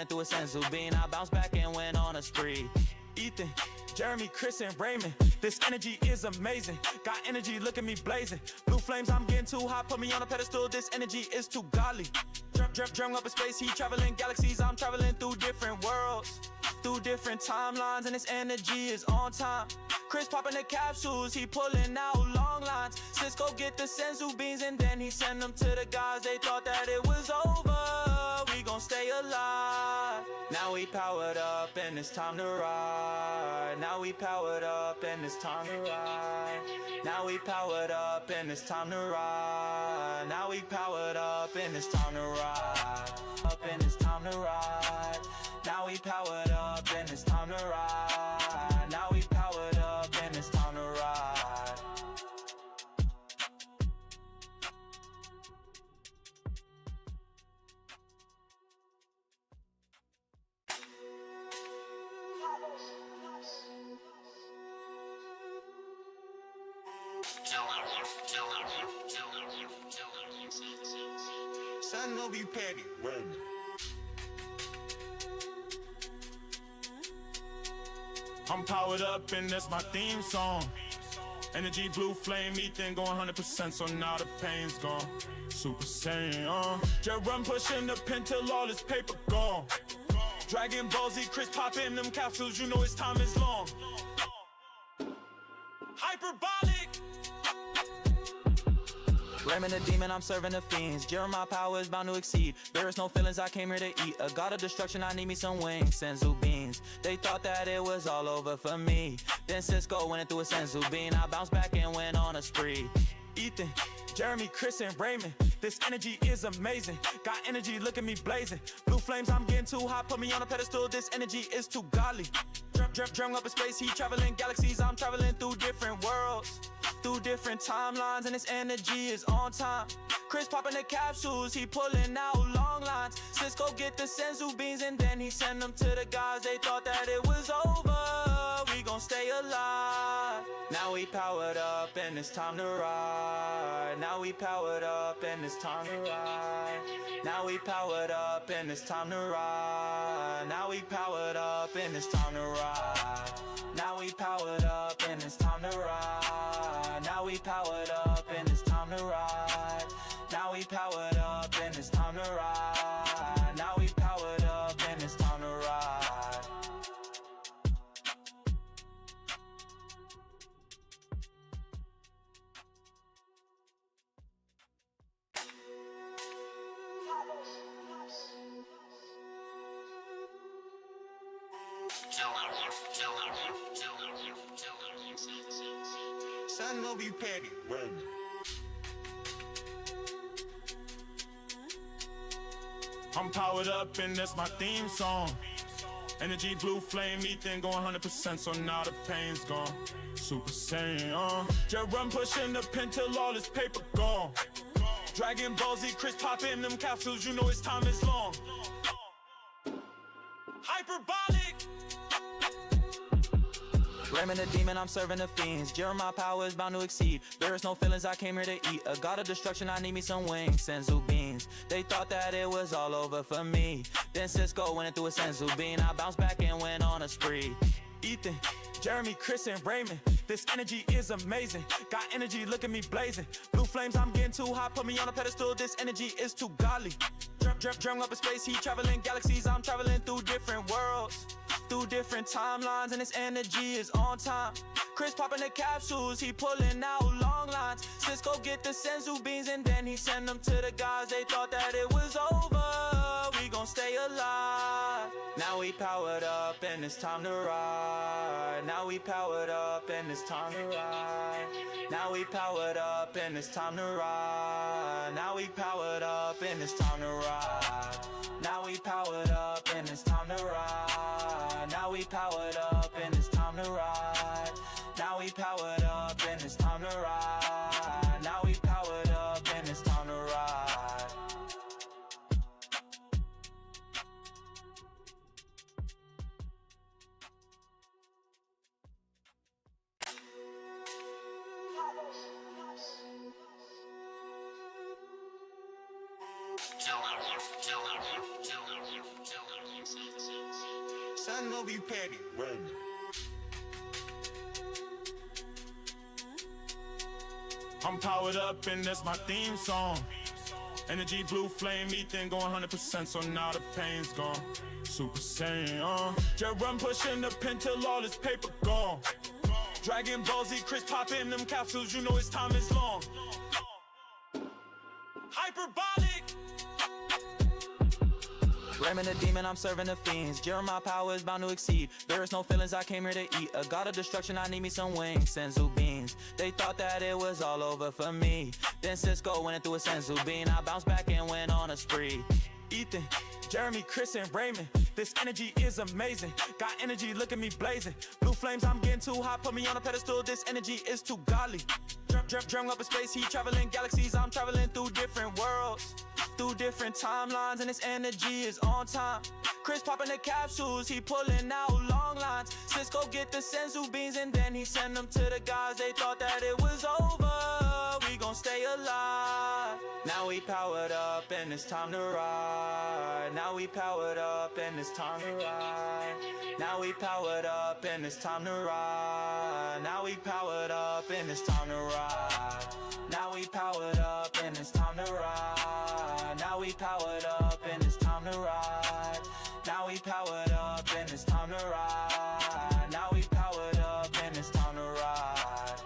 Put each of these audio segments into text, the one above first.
went through a senzu bean. I bounced back and went on a spree. Ethan, Jeremy, Chris, and Raymond, this energy is amazing. Got energy, look at me blazing. Blue flames, I'm getting too hot, put me on a pedestal. This energy is too godly. Drum up in space, he traveling galaxies. I'm traveling through different worlds, through different timelines, and this energy is on time. Chris popping the capsules, he pulling out long lines. Cisco get the senzu beans and then he send them to the guys. They thought that it was over, we gon' stay alive. Now we powered up and it's time to ride. Now we powered up and it's time to ride. Now we powered up and it's time to ride. Now we powered up and it's time to ride. Up and it's time to ride. Now we powered up and it's time to ride. Now we powered up and it's time to ride. Son will be petty. I'm powered up and that's my theme song. Energy, blue flame, Ethan going 100%, so now the pain's gone. Super Saiyan, Jerome pushing the pen till all this paper gone. Dragon Ball Z, Chris popping them capsules, you know his time is long. Hyperbolic. Raymond the demon, I'm serving the fiends. Jeremiah power is bound to exceed. There is no feelings, I came here to eat. A god of destruction, I need me some wings. Senzu beans, they thought that it was all over for me. Then Cisco went through a senzu bean. I bounced back and went on a spree. Ethan, Jeremy, Chris, and Raymond, this energy is amazing. Got energy, look at me blazing. Blue flames, I'm getting too hot, put me on a pedestal. This energy is too godly. Drum up in space, he traveling galaxies. I'm traveling through different worlds, through different timelines, and this energy is on time. Chris popping the capsules, he pulling out long lines. Cisco get the senzu beans and then he send them to the guys. They thought that it was over, we gon' stay alive. Now we powered up and it's time to ride. Now we powered up and it's time to ride. Now we powered up and it's time to ride. Now we powered up and it's time to ride. Now we powered up and it's time to ride. Now we powered up and it's time to ride. Now we powered up and it's time to ride. Now we powered up and it's time to ride. Son will be petty. I'm powered up and that's my theme song. Energy, blue flame, Ethan going 100%, so now the pain's gone. Super Saiyan, Jerome pushing the pen till all this paper gone. Dragon Ball Z, Chris popping them capsules, you know his time is long. Hyperbolic. Raymond the demon, I'm serving the fiends. Jeremiah power is bound to exceed. There is no feelings, I came here to eat. A god of destruction, I need me some wings. Senzu beans, they thought that it was all over for me. Then Cisco went through a senzu bean. I bounced back and went on a spree. Ethan, Jeremy, Chris, and Raymond, this energy is amazing. Got energy, look at me blazing. Blue flames, I'm getting too hot, put me on a pedestal. This energy is too godly. Drum up in space, he traveling galaxies. I'm traveling through different worlds, through different timelines, and this energy is on time. Chris popping the capsules, he pulling out long lines. Cisco get the senzu beans and then he send them to the guys. They thought that it was over, we gon' stay alive. Now we powered up and it's time to ride. Now we powered up and it's time to ride. Now we powered up and it's time to ride. Now we powered up and it's time to ride. Now we powered up and it's time to ride. Now we powered up and it's time to ride. Now we powered up and it's time to ride. Now we powered up and it's time to ride. Son will be petty. I'm powered up and that's my theme song. Energy, blue flame, ethan going 100%, so now the pain's gone. Super Saiyan, Jet run pushing the pen till all this paper gone. Dragon Ball Z, Chris popping them capsules, you know his time is long. Hyperbolic. Ramming the demon, I'm serving the fiends. Jeremiah power is bound to exceed. There is no feelings, I came here to eat. A god of destruction, I need me some wings. Senzu beans. They thought that it was all over for me. Then Cisco went through a Senzu bean. I bounced back and went on a spree. Ethan, Jeremy, Chris, and Raymond. This energy is amazing. Got energy, look at me blazing. Blue flames, I'm getting too hot. Put me on a pedestal, this energy is too godly. Dream up in space, he traveling galaxies. I'm traveling through different worlds, through different timelines, and this energy is on time. Chris popping the capsules, he pulling out long lines. Cisco get the Senzu beans and then he send them to the guys. They thought that it was over, we gon' stay alive. Now we powered up and it's time to ride. Now we powered up and it's time to ride. Now we powered up and it's time to ride. Now we powered up and it's time to ride. Now we powered up and it's time to ride. Now we powered up and it's time to ride. Now we powered up and it's time to ride. Now we powered up and it's time to ride.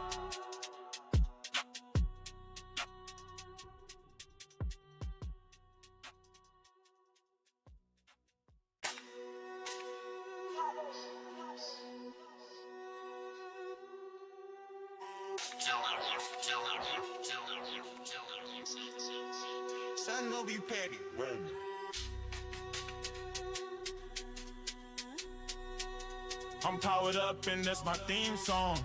Son will be petty. I'm powered up and that's my theme song.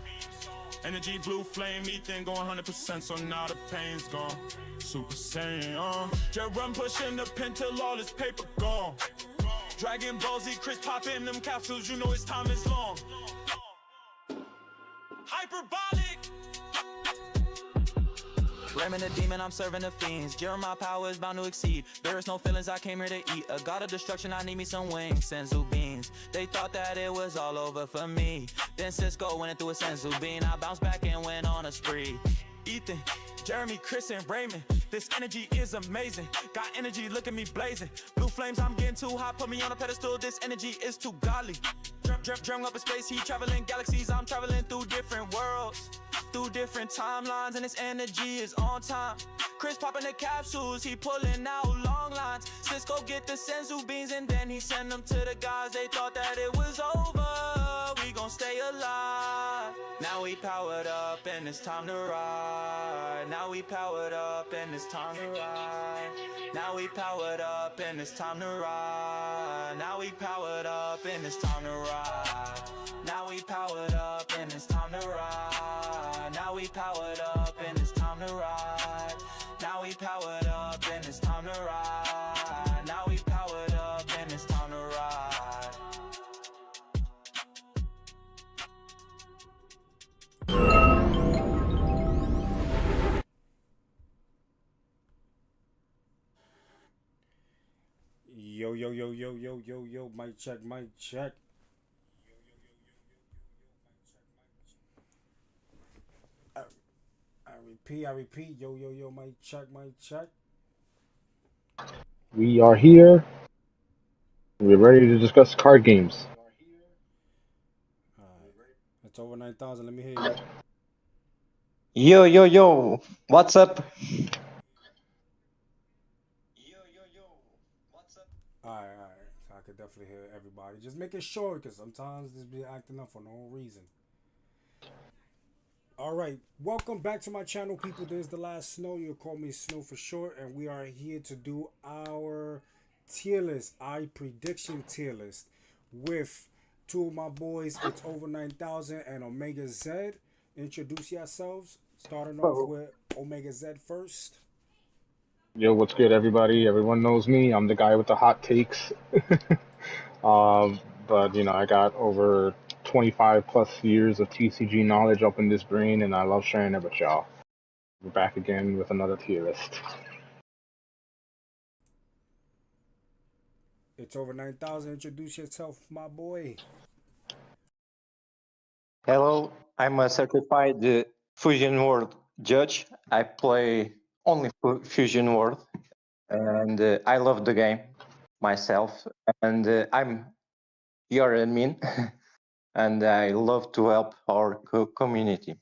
Energy, blue flame, ethan going 100%, so now the pain's gone. Super Saiyan, Jet run pushing the pen till all this paper gone. Dragon Ball Z, Chris popping them capsules, you know his time is long. Hyperbolic. Ramming the demon, I'm serving the fiends. Jeremiah power is bound to exceed. There is no feelings, I came here to eat. A god of destruction, I need me some wings. Senzu beans. They thought that it was all over for me. Then Cisco went through a Senzu bean. I bounced back and went on a spree. Ethan, Jeremy, Chris, and Raymond. This energy is amazing. Got energy, look at me blazing. Blue flames, I'm getting too hot. Put me on a pedestal, this energy is too godly. Dream up in space, he traveling galaxies. I'm traveling through different worlds, through different timelines, and this energy is on time. Chris popping the capsules, he pulling out long lines. Cisco get the Senzu beans and then he send them to the guys. They thought that it was over, we gon' stay alive. Now we powered up and it's time to ride. Now we powered up and it's time to ride. Now we powered up and it's time to ride. Now we powered up and it's time to ride. Now we powered up and it's time to ride. Now we powered up and it's time to ride. Now we powered up and it's time to ride. Now we powered up and it's time to ride. Yo, mic check. I repeat, yo, mic check. We are here. We're ready to discuss card games. It's over 9,000. Let me hear Yo, you. what's up? Alright. So I could definitely hear everybody. Just making sure, because sometimes this be acting up for no reason. Alright, welcome back to my channel, people. This is the last Snow. You'll call me Snow for short. And we are here to do our tier list, our prediction tier list, with two of my boys, Its0ver9000 and OmegaZed. Introduce yourselves. Starting off with OmegaZed first. Yo, what's good, everybody? Everyone knows me. I'm the guy with the hot takes. But, you know, I got over 25 plus years of TCG knowledge up in this brain, and I love sharing it with y'all. We're back again with another tier list. Its0ver9000. Introduce yourself, my boy. Hello, I'm a certified Fusion World judge. I play only Fusion World, and I love the game myself. And I'm your admin, and I love to help our community.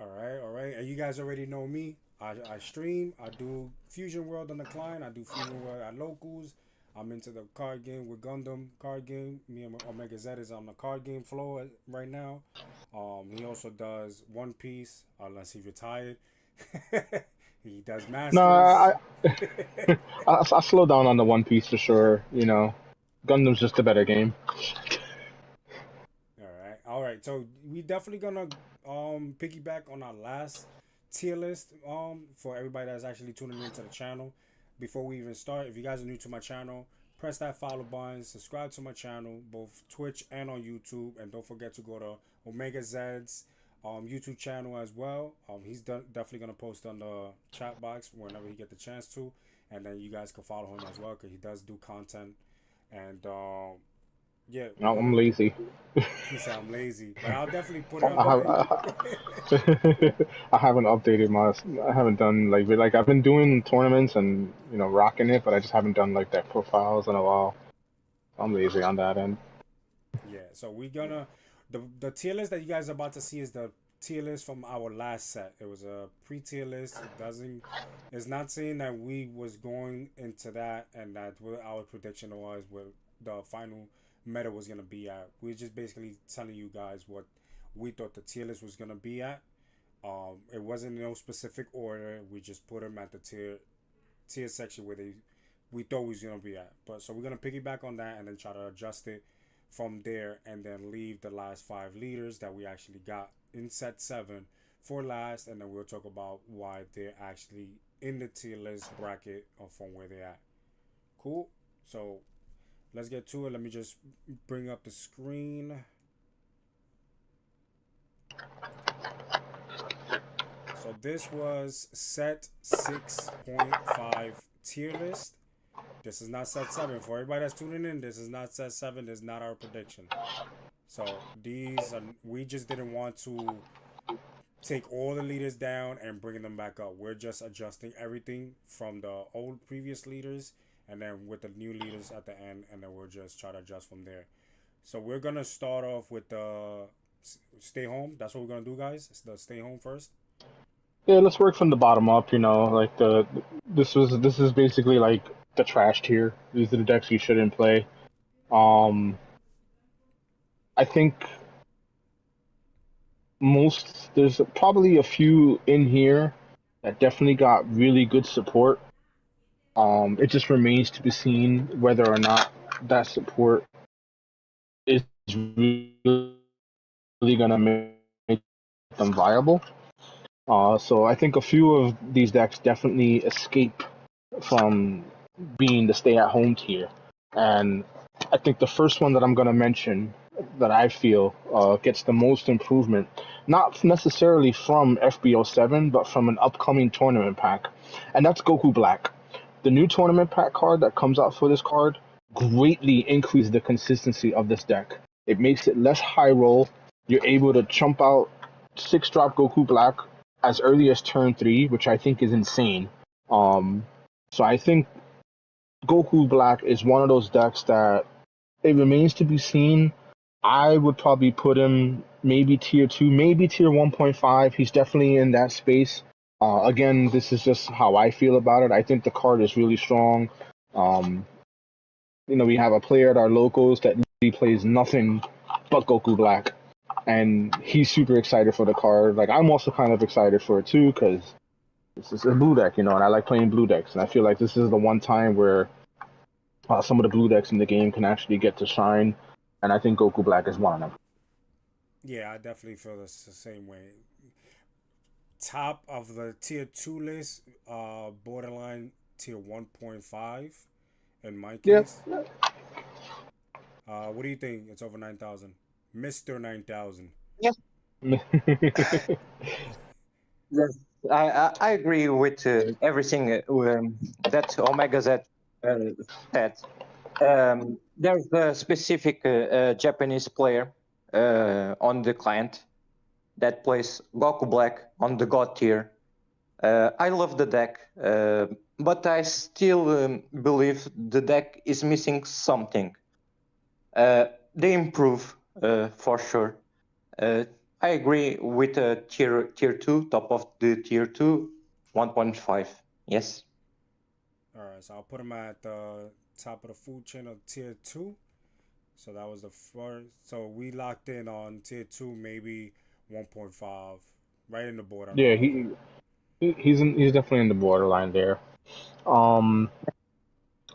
All right. And you guys already know me. I stream. I do Fusion World on the client. I do Fusion World at locals. I'm into the card game with Gundam card game. Me and OmegaZed is on the card game floor right now. He also does One Piece, unless he retired. He does No, Masters. I slow down on the One Piece for sure. You know, Gundam's just a better game. All right. So we definitely gonna piggyback on our last tier list for everybody that's actually tuning into the channel. Before we even start, if you guys are new to my channel, press that follow button, subscribe to my channel, both Twitch and on YouTube, and don't forget to go to OmegaZed's YouTube channel as well. He's definitely gonna post on the chat box whenever he get the chance to, and then you guys can follow him as well because he does do content. And yeah, No, I'm lazy. he said I'm lazy, but I'll definitely put it on I the. I haven't updated my. I haven't done like I've been doing tournaments and rocking it, but I just haven't done like that profiles in a while. I'm lazy on that end. Yeah, so we gonna the tier list that you guys are about to see is the tier list from our last set. It was a pre-tier list. It's not saying that we was going into that and that what our prediction was where the final meta was gonna be at. We're just basically telling you guys what we thought the tier list was gonna be at. It wasn't in no specific order. We just put them at the tier section where we thought we was gonna be at. But so we're gonna piggyback on that and then try to adjust it from there, and then leave the last 5 leaders that we actually got in set 7 for last, and then we'll talk about why they're actually in the tier list bracket or from where they're at. Cool. So let's get to it. Let me just bring up the screen. So this was set 6.5 tier list. This is not set 7. For everybody that's tuning in, this is not set 7. This is not our prediction. So we just didn't want to take all the leaders down and bring them back up. We're just adjusting everything from the old previous leaders and then with the new leaders at the end, and then we'll just try to adjust from there. So we're gonna start off with the stay home. That's what we're gonna do, guys. It's the stay home first. Yeah, let's work from the bottom up. Like this is basically like the trash tier. These are the decks you shouldn't play. I think there's probably a few in here that definitely got really good support. It just remains to be seen whether or not that support is really gonna make them viable. So I think a few of these decks definitely escape from being the stay-at-home tier, and I think the first one that I'm going to mention that I feel gets the most improvement, not necessarily from FB07, but from an upcoming tournament pack, and that's Goku Black. The new tournament pack card that comes out for this card greatly increases the consistency of this deck. It makes it less high roll. You're able to chump out 6-drop Goku Black as early as turn 3, which I think is insane. So I think Goku Black is one of those decks that it remains to be seen. I would probably put him maybe tier 2, maybe tier 1.5. He's definitely in that space. Again, this is just how I feel about it. I think the card is really strong. We have a player at our locals that really plays nothing but Goku Black, and he's super excited for the card. Like, I'm also kind of excited for it too, because this is a blue deck, and I like playing blue decks, and I feel like this is the one time where some of the blue decks in the game can actually get to shine, and I think Goku Black is one of them. Yeah, I definitely feel the same way. Top of the tier 2 list, borderline tier 1.5 in my case. Yeah. What do you think? Its0ver9000, Mr. 9000. Yes. Yes. I agree with everything that OmegaZed said. There's a specific Japanese player on the client that plays Goku Black on the God tier. I love the deck, but I still believe the deck is missing something. They improve for sure. I agree with tier 2, top of the tier 2, 1.5. Yes. All right, so I'll put him at the top of the food chain of tier 2. So that was the first. So we locked in on tier 2, maybe 1.5, right in the borderline. Yeah, he's definitely in the borderline there. Um,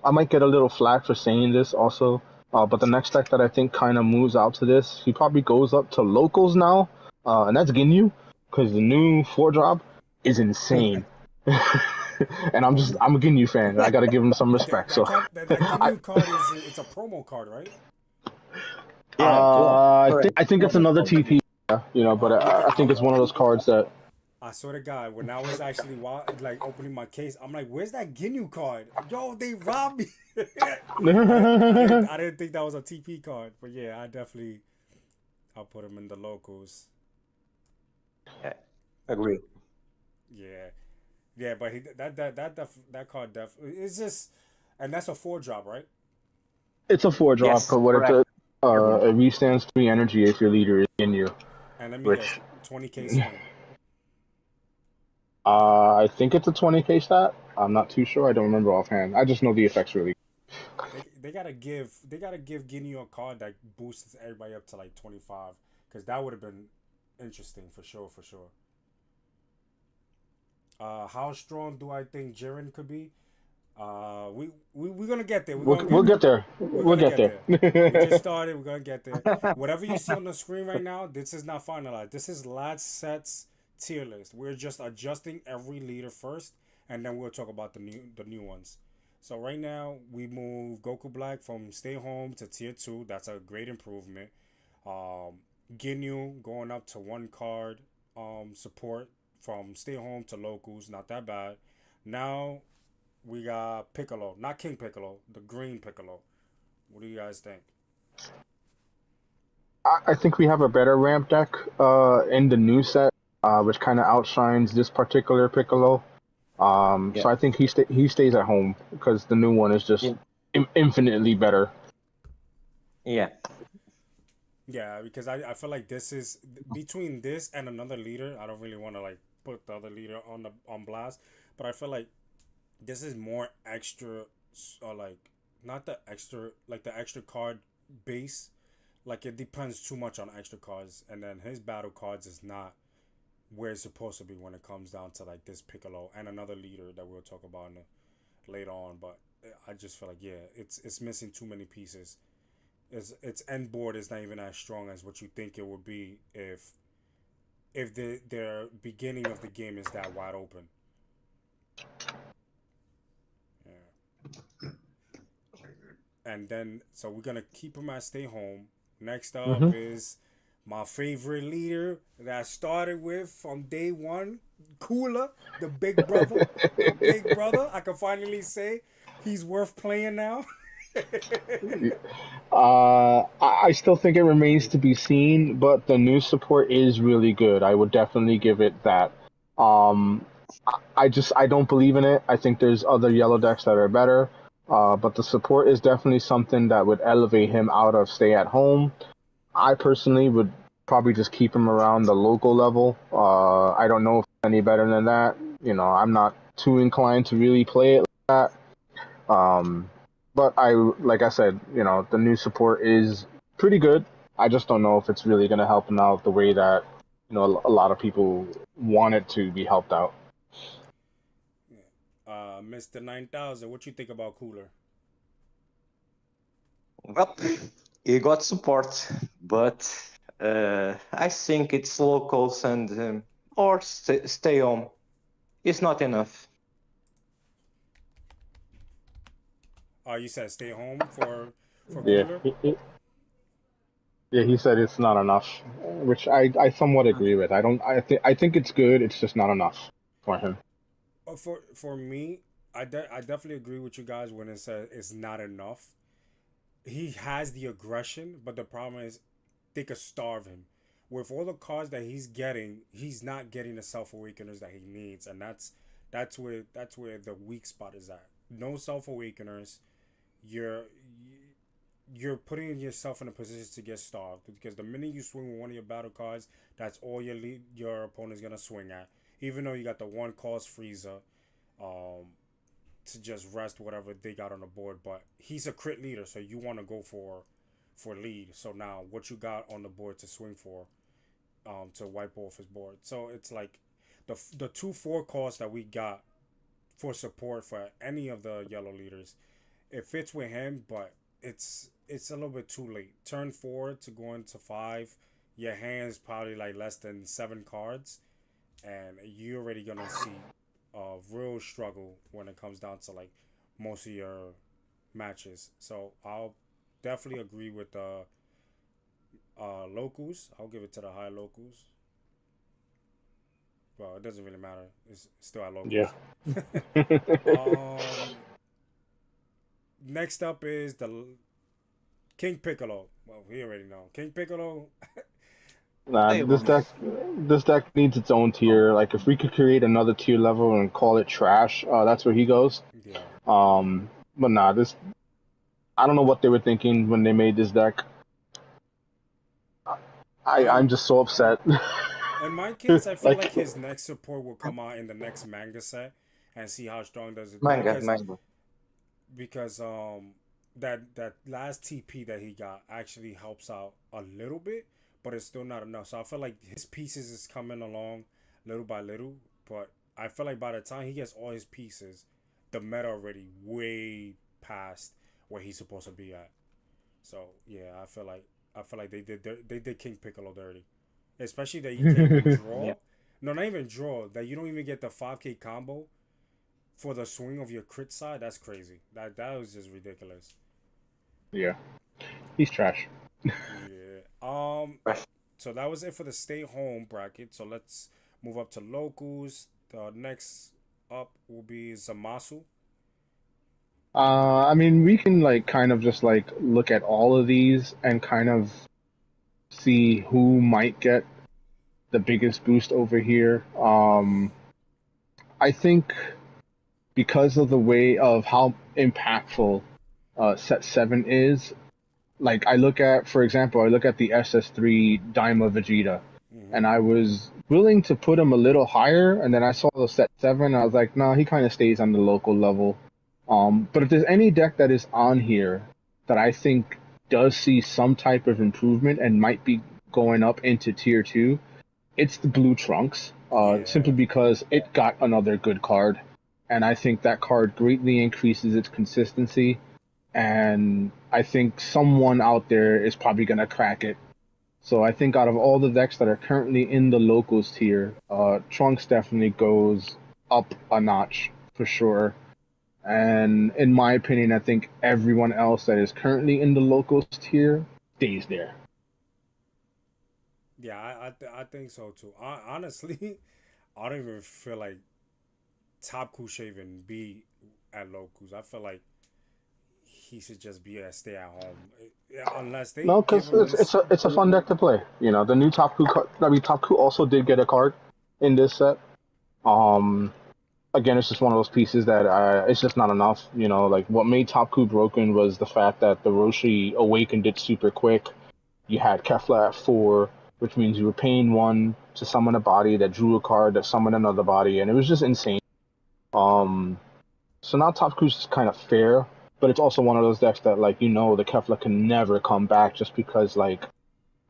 I might get a little flack for saying this also, but the next deck that I think kind of moves out to this, he probably goes up to locals now, and that's Ginyu, because the new 4-drop is insane. And I'm a Ginyu fan. I gotta give him some respect. That Ginyu card it's a promo card, right? I think it's another TP, but I think it's one of those cards that. I swear to God, when I was actually like opening my case, I'm like, "Where's that Ginyu card? Yo, they robbed me." I didn't think that was a TP card, but yeah, I'll put him in the locals. Yeah, agree. Yeah, but that card it's just, and that's a 4-drop, right? It's a 4-drop, Yes, but what correct. it restands 3 energy if your leader is Ginyu. And let me guess, 20k swing. I think it's a 20k stat. I'm not too sure. I don't remember offhand. I just know the effects really. They gotta give Ginyu a card that boosts everybody up to like 25, because that would have been interesting for sure. How strong do I think Jiren could be? We're gonna get there. We'll get there. We'll get there. We just started. We're gonna get there. Whatever you see on the screen right now, this is not finalized. This is last set's tier list. We're just adjusting every leader first, and then we'll talk about the new ones. So right now we move Goku Black from Stay Home to tier 2. That's a great improvement. Ginyu going up to 1 card support from Stay Home to locals. Not that bad. Now we got Piccolo, not King Piccolo, the green Piccolo. What do you guys think? I think we have a better ramp deck in the new set, which kind of outshines this particular Piccolo. So I think he stays at home because the new one is just infinitely better. Yeah. Yeah, because I feel like this is between this and another leader. I don't really want to like put the other leader on blast, but I feel like this is more extra, or like not the extra card base. Like it depends too much on extra cards, and then his battle cards is not where it's supposed to be when it comes down to like this Piccolo and another leader that we'll talk about later on. But I just feel like it's missing too many pieces. Its end board is not even as strong as what you think it would be if their beginning of the game is that wide open. Yeah. And then so we're gonna keep him at Stay Home. Next up is my favorite leader that I started with from day one, Cooler, the big brother. The big brother. I can finally say he's worth playing now. I still think it remains to be seen, but the new support is really good. I would definitely give it that. I don't believe in it. I think there's other yellow decks that are better. But the support is definitely something that would elevate him out of stay at home. I personally would probably just keep him around the local level. I don't know if it's any better than that. I'm not too inclined to really play it like that. But like I said, the new support is pretty good. I just don't know if it's really going to help him out the way that, a lot of people want it to be helped out. Mr. 9000, what you think about Cooler? Well, he got support, but I think it's locals and or stay home. It's not enough. You said stay home for Yeah. Cooler? He said it's not enough, which I somewhat agree with. I think it's good. It's just not enough. for him. For me, I definitely agree with you guys when it says it's not enough. He has the aggression, but the problem is they could starve him. With all the cards that he's getting, he's not getting the self awakeners that he needs, and that's where the weak spot is at. No self awakeners, you're you're putting yourself in a position to get starved because the minute you swing with one of your battle cards, that's all your opponent's gonna swing at. Even though you got the one cost freezer, um, to just rest whatever they got on the board, but he's a crit leader, so you want to go for lead. So now what you got on the board to swing for, to wipe off his board. So it's like the 2/4 costs that we got for support for any of the yellow leaders. It fits with him, but it's a little bit too late. Turn 4 to go into 5, your hand's probably like less than 7 cards, and you're already gonna see a real struggle when it comes down to like most of your matches. So I'll definitely agree with the locals. I'll give it to the high locals. Well, it doesn't really matter. It's still at Yeah. locals. um, Next up is the King Piccolo. Well, we already know King Piccolo. Nah, Hey, Mom. this deck needs its own tier. Like if we could create another tier level and call it trash, that's where he goes. Yeah. But nah, this I don't know what they were thinking when they made this deck. I'm Um, just so upset. in my case, I feel like Like his next support will come out in the next manga set and see how strong does it do Manga, because manga. that last TP that he got actually helps out a little bit, but it's still not enough. So I feel like his pieces is coming along little by little, but I feel like by the time he gets all his pieces, the meta already way past where he's supposed to be at. So yeah, I feel like they did King Piccolo dirty, especially that you can't even Yeah. draw. No, not even draw. That you don't even get the 5K combo for the swing of your crit side. That's crazy. That was just ridiculous. yeah, he's trash. Yeah. So that was it for the stay home bracket. So let's move up to locals. The next up will be Zamasu. I mean, we can like kind of just like look at all of these and kind of see who might get the biggest boost over here. I think because of the way of how impactful set 7 is, like I look at, for example, I look at the SS3 Daima Vegeta, Mm-hmm. and I was willing to put him a little higher, and then I saw the set 7, I was like, no, he kind of stays on the local level. But if there's any deck that is on here that I think does see some type of improvement and might be going up into tier 2, it's the Blue Trunks, simply Yeah. because it got another good card, and I think that card greatly increases its consistency. And I think someone out there is probably gonna crack it. So I think out of all the decks that are currently in the locals tier, Trunks definitely goes up a notch for sure. And in my opinion, I think everyone else that is currently in the locals tier stays there. Yeah, I think so too. Honestly, I don't even feel like Top Cool Shaven be at locals. I feel like he should just be a stay at home. Yeah, unless they No, give because him it's this. it's a fun deck to play. You know, the new I mean, Top Coup also did get a card in this set. Um, Again, it's just one of those pieces that it's just not enough. You know, like what made Top Coup broken was the fact that the Roshi awakened it super quick. You had Kefla at 4, which means you were paying 1 to summon a body that drew a card that summoned another body, and it was just insane. Um, so now Top Cruise is kind of fair, but it's also one of those decks that, like, the Kefla can never come back just because, like,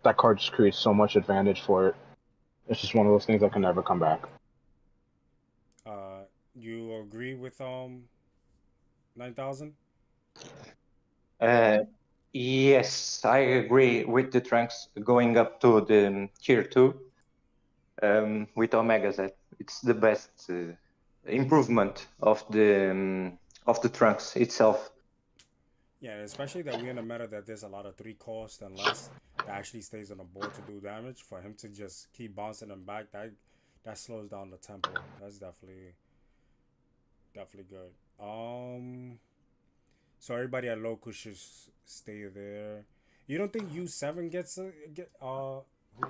that card just creates so much advantage for it. It's just one of those things that can never come back. You agree with 9,000? Uh, yes, I agree with the trunks going up to the tier 2 with OmegaZed. It's the best improvement of the trunks itself. Yeah, especially that we're in a meta that there's a lot of 3 cost and less that actually stays on the board to do damage. For him to just keep bouncing them back, that That slows down the tempo. That's definitely good. So everybody at local should stay there. You don't think U7 gets a get who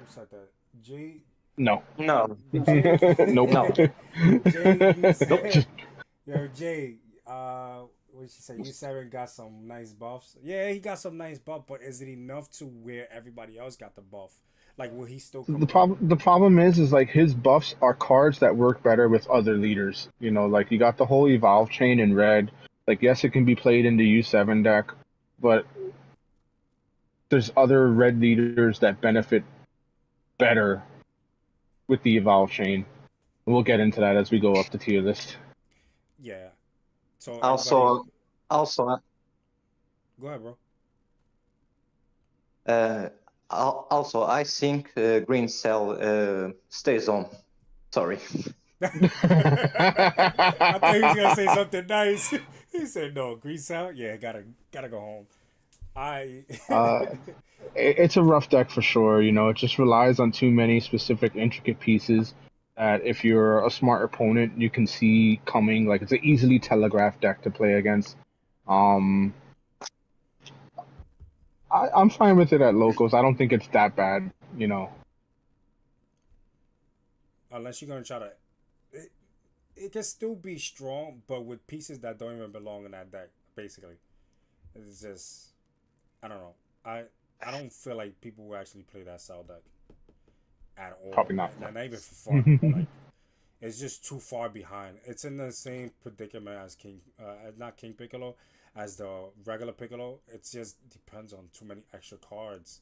said that? J No. No, J Nope. no, J nope. U7. Yo Jay, what she say? U7 got some nice buffs. Yeah, he got some nice buff, but is it enough to where everybody else got the buff? Like, will he still compete? The problem is like his buffs are cards that work better with other leaders. You know, like you got the whole evolve chain in red. Like yes, it can be played in the U7 deck, but there's other red leaders that benefit better with the evolve chain. We'll get into that as we go up the tier list. Yeah. So everybody, Also, also, go ahead, bro. also, I think green cell stays on. Sorry. I thought he was gonna say something nice. He said no. Grease out. Yeah, gotta go home. I uh, it's a rough deck for sure. You know, it just relies on too many specific intricate pieces that if you're a smart opponent, you can see coming. Like it's an easily telegraphed deck to play against. Um, I'm fine with it at locals. I don't think it's that bad. You know. unless you're gonna try to, it, it can still be strong, but with pieces that don't even belong in that deck. Basically, it's just I don't know. I don't feel like people will actually play that cell deck at all. Probably not. Not even for fun. Like it's just too far behind. It's in the same predicament as not King Piccolo, as the regular Piccolo. It just depends on too many extra cards.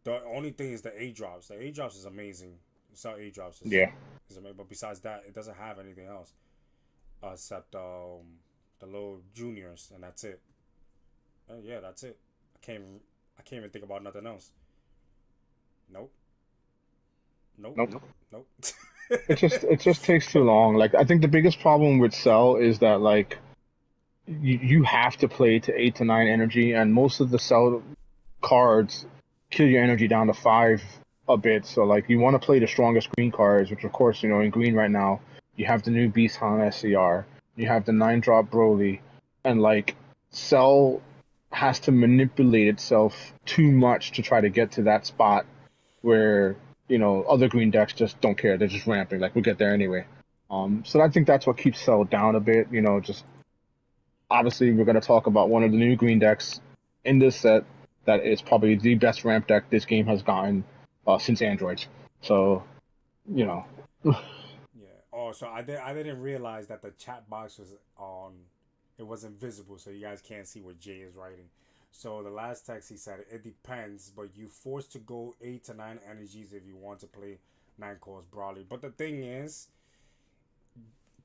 The only thing is the A drops. The A drops is amazing. So A drops Yeah. is amazing. But besides that, it doesn't have anything else except the little juniors, and that's it. Yeah, that's it. I can't even think about nothing else. Nope. Nope. Nope. Nope. It just takes too long. Like I think the biggest problem with Cell is that like you have to play to 8 to 9 energy, and most of the Cell cards kill your energy down to 5 a bit. So like you want to play the strongest green cards, which of course you know in green right now you have the new Beast Han SCR, you have the 9-drop Broly, and like Cell has to manipulate itself too much to try to get to that spot where you know other green decks just don't care. They're just ramping. Like we'll get there anyway. So I think that's what keeps Cell down a bit. You know, just obviously we're going to talk about one of the new green decks in this set that is probably the best ramp deck this game has gotten since Androids. So, you know. Yeah. Oh, so I didn't realize that the chat box was on. It wasn't visible, so you guys can't see what Jay is writing. So the last text he said, it depends, but you forced to go 8 to 9 energies if you want to play 9 cores broadly. But the thing is,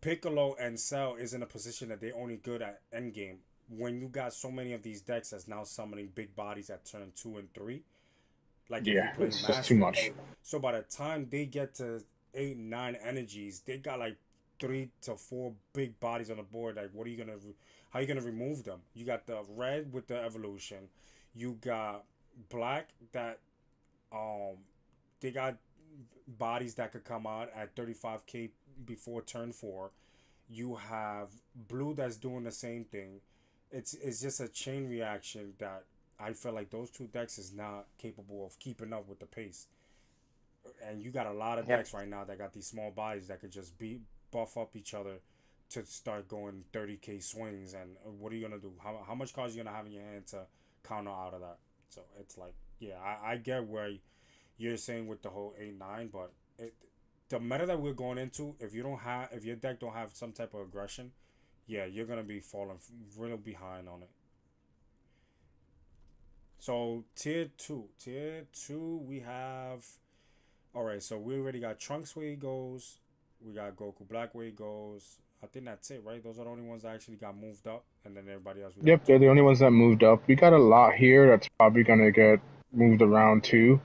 Piccolo and Cell is in a position that they're only good at endgame. When you got so many of these decks that's now summoning big bodies at turn 2 and 3, like Yeah, if you play it's just too much. So by the time they get to 8, 9 energies, they got like 3 to 4 big bodies on the board. Like, how are you gonna remove them? You got the red with the evolution. You got black that, they got bodies that could come out at 35k before turn 4. You have blue that's doing the same thing. It's just a chain reaction that I feel like those two decks is not capable of keeping up with the pace. And you got a lot of decks right now that got these small bodies that could just buff up each other to start going 30k swings. And what are you gonna do? How much cards are you gonna have in your hand to counter out of that? So it's like, yeah, I get where you're saying with the whole 8-9, but the meta that we're going into, if your deck don't have some type of aggression, yeah, you're gonna be falling really behind on it. So tier two, we have. All right, so we already got Trunks where he goes. We got Goku Black where he goes. I think that's it, right? Those are the only ones that actually got moved up, and then everybody else. Yep, they're the only ones that moved up. We got a lot here that's probably gonna get moved around too.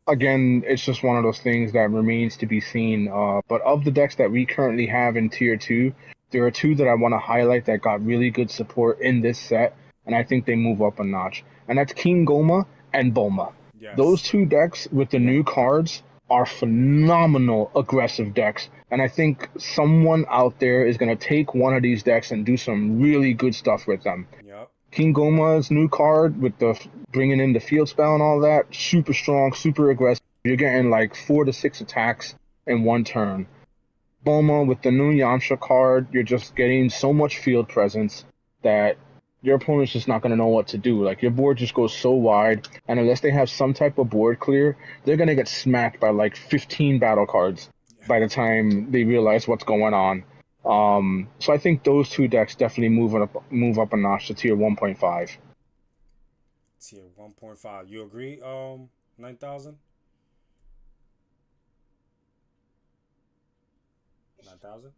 Again, it's just one of those things that remains to be seen. But of the decks that we currently have in tier 2, there are 2 that I want to highlight that got really good support in this set, and I think they move up a notch. And that's King Goma and Bulma. Yes. Those 2 decks with the new cards are phenomenal aggressive decks. And I think someone out there is going to take one of these decks and do some really good stuff with them. Yep. King Goma's new card with the bringing in the field spell and all that, super strong, super aggressive. You're getting like 4 to 6 attacks in one turn. Boma with the new Yamcha card, you're just getting so much field presence that your opponent's just not going to know what to do. Like, your board just goes so wide, and unless they have some type of board clear, they're going to get smacked by like 15 battle cards by the time they realize what's going on. So I think those two decks definitely move up a notch to tier 1.5. Tier 1.5. You agree, 9,000? 9,000?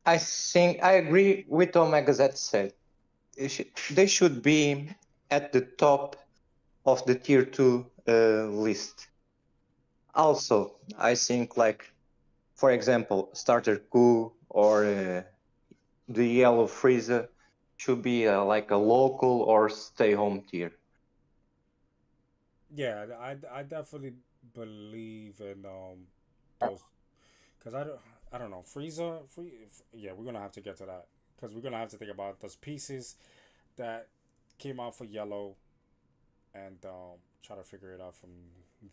I think I agree with OmegaZed said. They should be at the top of the tier 2 list. Also, I think, like, for example, starter Ku or the yellow Frieza should be like a local or stay home tier. Yeah, I definitely believe in those, because I don't know, yeah, we're gonna have to get to that, because we're gonna have to think about those pieces that came out for yellow, and try to figure it out from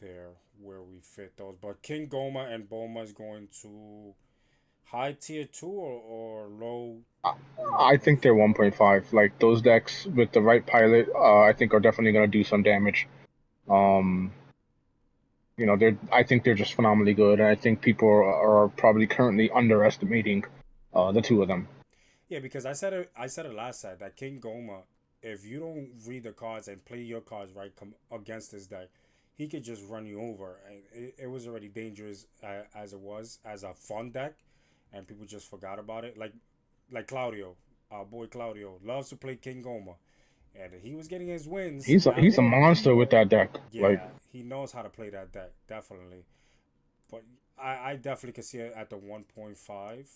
there where we fit those. But King Goma and Bulma is going to high tier 2 or low. I think they're 1.5. Like, those decks with the right pilot, I think are definitely going to do some damage. I think they're just phenomenally good, and I think people are probably currently underestimating the two of them. Yeah, because I said it last time that King Goma, if you don't read the cards and play your cards right, come against this deck, he could just run you over. And it was already dangerous as it was as a fun deck, and people just forgot about it. Like Claudio, our boy Claudio, loves to play King Goma, and he was getting his wins. He's a monster with that deck. Like, Yeah, he knows how to play that deck, definitely. But I definitely can see it at the 1.5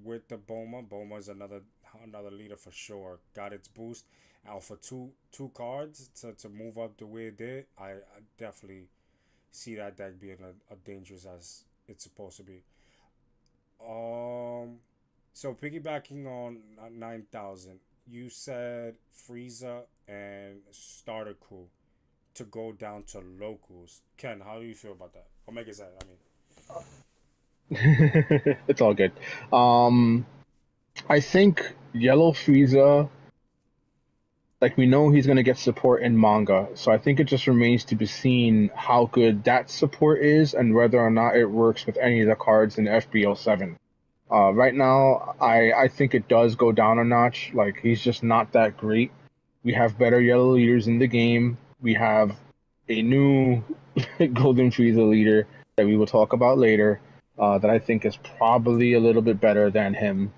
with the Boma. Boma is another leader for sure. Got its boost. Out for two cards to move up the way it did. I definitely see that deck being a dangerous as it's supposed to be. So piggybacking on 9,000, you said Frieza and Starter Crew to go down to locals. Ken, how do you feel about that? OmegaZed, I mean. it's all good. I think Yellow Frieza, like, we know he's gonna get support in manga, so I think it just remains to be seen how good that support is and whether or not it works with any of the cards in FB07. Right now, I think it does go down a notch. Like, he's just not that great. We have better yellow leaders in the game. We have a new Golden Frieza leader that we will talk about later, that I think is probably a little bit better than him.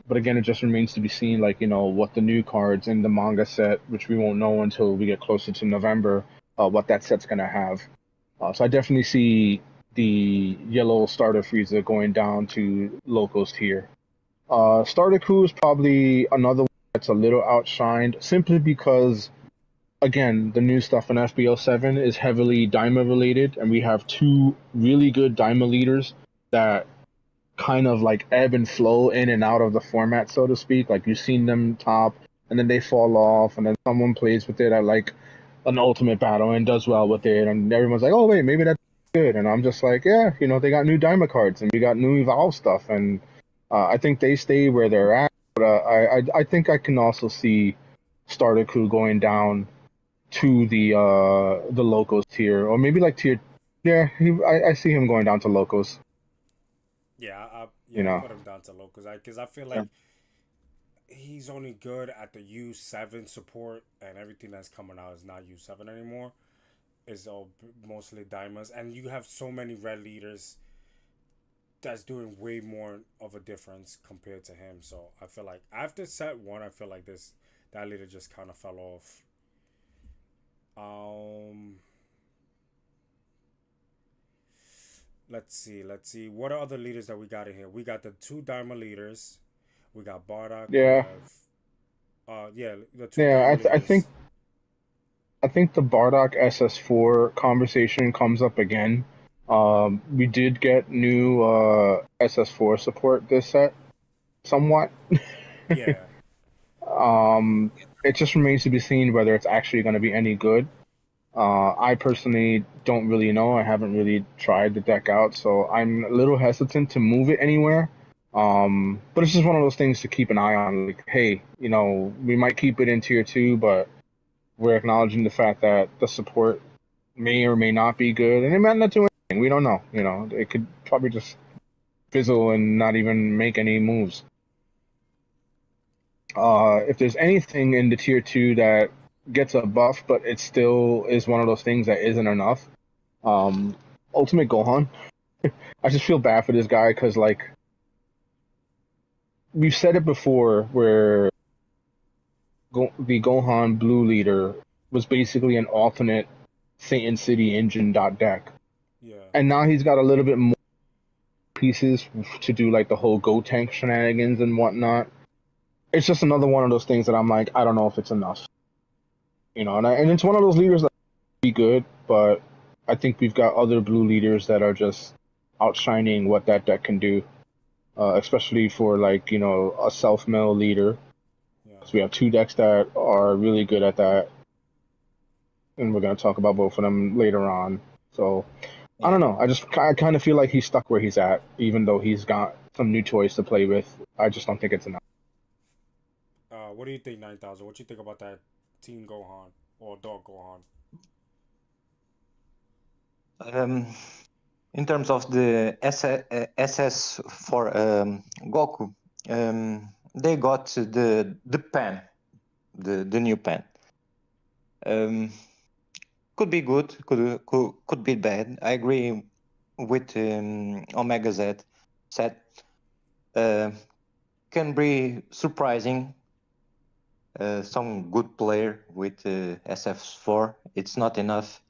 But again, it just remains to be seen, like, what the new cards in the manga set, which we won't know until we get closer to November, what that set's going to have. So I definitely see the yellow starter Frieza going down to locals tier. Starter Coup is probably another one that's a little outshined, simply because, again, the new stuff in FB07 is heavily Daima related, and we have two really good Daima leaders that kind of like ebb and flow in and out of the format, so to speak. Like, you've seen them top, and then they fall off, and then someone plays with it at like an ultimate battle and does well with it, and everyone's like, oh wait, maybe that's good. And I'm just like, yeah, they got new Daima cards, and we got new Evolve stuff, and I think they stay where they're at. But I think I can also see Starter Crew going down to the locals tier, or maybe like tier. Yeah, I see him going down to locals. Yeah, You I know. put him down to low because I feel like he's only good at the U7 support, and everything that's coming out is not U7 anymore. It's all mostly diamonds, and you have so many red leaders that's doing way more of a difference compared to him. So I feel like after set one, I feel like that leader just kind of fell off. Let's see. What are other leaders that we got in here? We got the two Dharma leaders. We got Bardock. We Yeah, have, the two yeah. Dharma I leaders. think I think the Bardock SS4 conversation comes up again. We did get new SS4 support this set, somewhat. Yeah. It just remains to be seen whether it's actually going to be any good. I personally don't really know. I haven't really tried the deck out, so I'm a little hesitant to move it anywhere. But it's just one of those things to keep an eye on. Like, hey, we might keep it in tier 2, but we're acknowledging the fact that the support may or may not be good, and it might not do anything. We don't know. It could probably just fizzle and not even make any moves. Yeah. If there's anything in the tier 2 that gets a buff, but it still is one of those things that isn't enough, Ultimate Gohan. I just feel bad for this guy because, like, we've said it before, where the Gohan Blue Leader was basically an alternate Satan City engine deck, Yeah. and now he's got a little bit more pieces to do, like the whole Go Tank shenanigans and whatnot. It's just another one of those things that I'm like, I don't know if it's enough, and it's one of those leaders that be good, but I think we've got other blue leaders that are just outshining what that deck can do, especially for, like, a self-mill leader. Yeah. So we have two decks that are really good at that, and we're going to talk about both of them later on. So I Yeah. don't know. I kind of feel like he's stuck where he's at, even though he's got some new toys to play with. I just don't think it's enough. What do you think, 9000? What you think about that Team Gohan or Dog Gohan? Um, in terms of the SS for Goku, they got the pen, the new pen. Could be good, could be bad. I agree with OmegaZed. Said can be surprising. Some good player with SF4. It's not enough.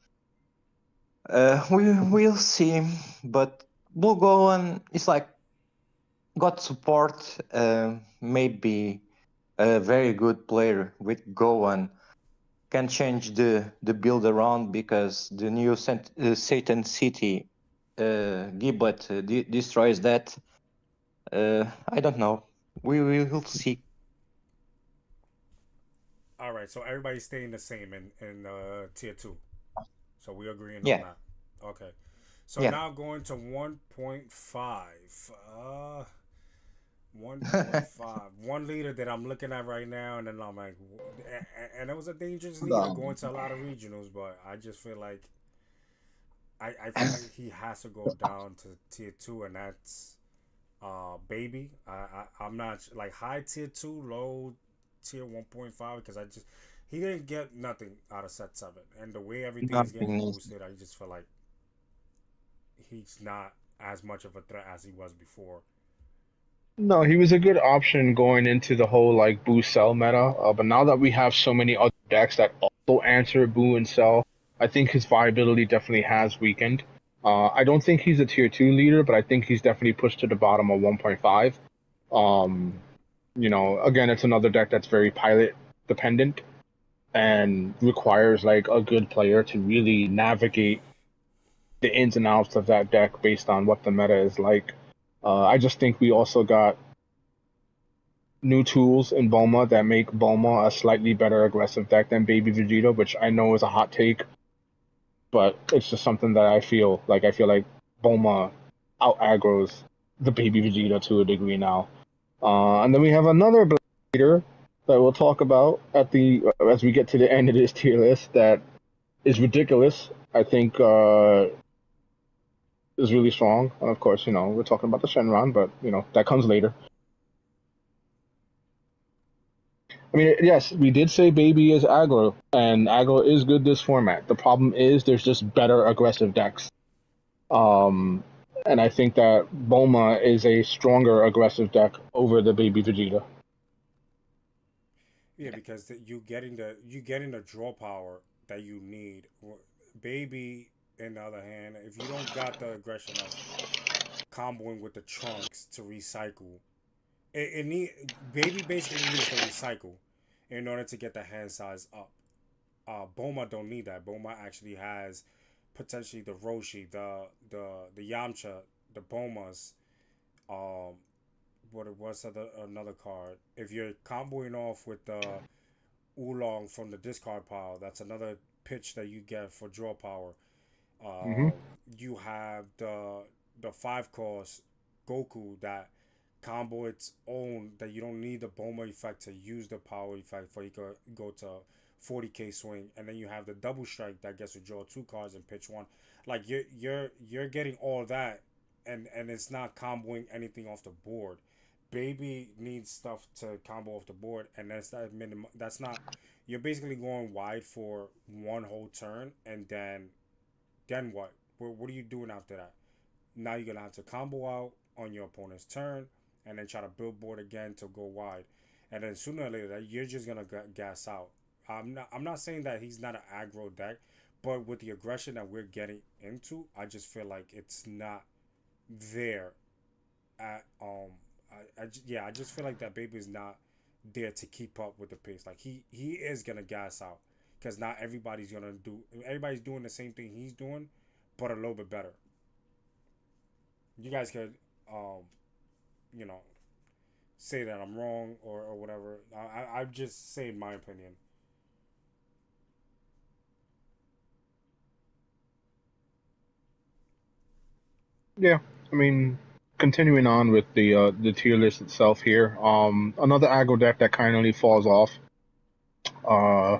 We will see, but Blue Gohan is like got support. Maybe a very good player with Gohan can change the build around because the new Satan City Giblet destroys that. I don't know. We will see. All right, so everybody's staying the same in tier 2. So we're agreeing on Yeah, that. Okay. So yeah. now going to 1.5. 1.5. One leader that I'm looking at right now, and then I'm like, and it was a dangerous leader going to a lot of regionals, but I just feel like I feel like he has to go down to tier 2, and that's Baby. I'm not like high tier 2, low tier 1.5 because he didn't get nothing out of set 7, and the way everything is getting Nothing is. boosted, I just feel like he's not as much of a threat as he was before. No, he was a good option going into the whole, like, Boo Cell meta. But now that we have so many other decks that also answer Boo and Cell, I think his viability definitely has weakened. I don't think he's a tier 2 leader, but I think he's definitely pushed to the bottom of 1.5. Again, it's another deck that's very pilot dependent and requires, like, a good player to really navigate the ins and outs of that deck based on what the meta is like. I just think we also got new tools in Bulma that make Bulma a slightly better aggressive deck than Baby Vegeta, which I know is a hot take, but it's just something that I feel like. I feel like Bulma out aggroes the Baby Vegeta to a degree now. And then we have another leader that we'll talk about as we get to the end of this tier list that is ridiculous. I think is really strong. And of course, we're talking about the Shenron, but that comes later. I mean, yes, we did say Baby is aggro, and aggro is good this format. The problem is there's just better aggressive decks. Um, and I think that Bulma is a stronger aggressive deck over the Baby Vegeta. Yeah, because you getting the draw power that you need. Baby, on the other hand, if you don't got the aggression of comboing with the trunks to recycle, Baby basically needs to recycle in order to get the hand size up. Boma don't need that. Boma actually has potentially the Roshi, the Yamcha, the Bomas. Um, what's another card? If you're comboing off with the Oolong from the discard pile, that's another pitch that you get for draw power. Hmm. You have the 5 cost Goku that combo its own, that you don't need the Boma effect to use the power effect for you could go to 40k swing, and then you have the double strike that gets to draw 2 cards and pitch one. Like you're getting all that, and it's not comboing anything off the board. Baby needs stuff to combo off the board, and that's that minimum. That's not. You're basically going wide for one whole turn, and then what? What are you doing after that? Now you're gonna have to combo out on your opponent's turn, and then try to build board again to go wide, and then sooner or later you're just gonna gas out. I'm not saying that he's not an aggro deck, but with the aggression that we're getting into, I just feel like it's not there. At yeah, I just feel like that baby is not there to keep up with the pace. Like he is gonna gas out because not everybody's gonna do. Everybody's doing the same thing he's doing, but a little bit better. You guys could, um, you know, say that I'm wrong or whatever. I'm just saying my opinion. Yeah, I mean, continuing on with the tier list itself here. Another aggro deck that kindly falls off. Uh,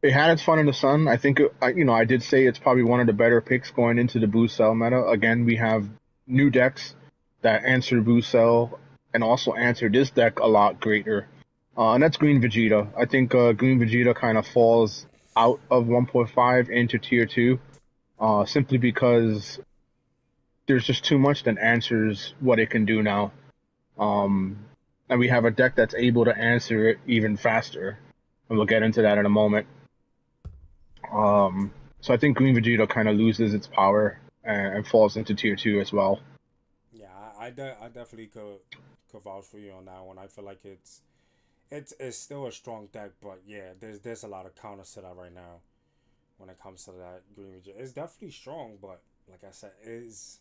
it had its fun in the sun. I think I did say it's probably one of the better picks going into the Boo Cell meta. Again, we have new decks that answer Boo Cell and also answer this deck a lot greater. And that's Green Vegeta. I think Green Vegeta kind of falls out of 1.5 into tier 2, simply because there's just too much that answers what it can do now. Um, and we have a deck that's able to answer it even faster. And we'll get into that in a moment. So I think Green Vegeta kind of loses its power and falls into tier 2 as well. Yeah, I definitely could vouch for you on that one. I feel like it's still a strong deck, but yeah, there's a lot of counters to that right now when it comes to that Green Vegeta. It's definitely strong, but like I said, is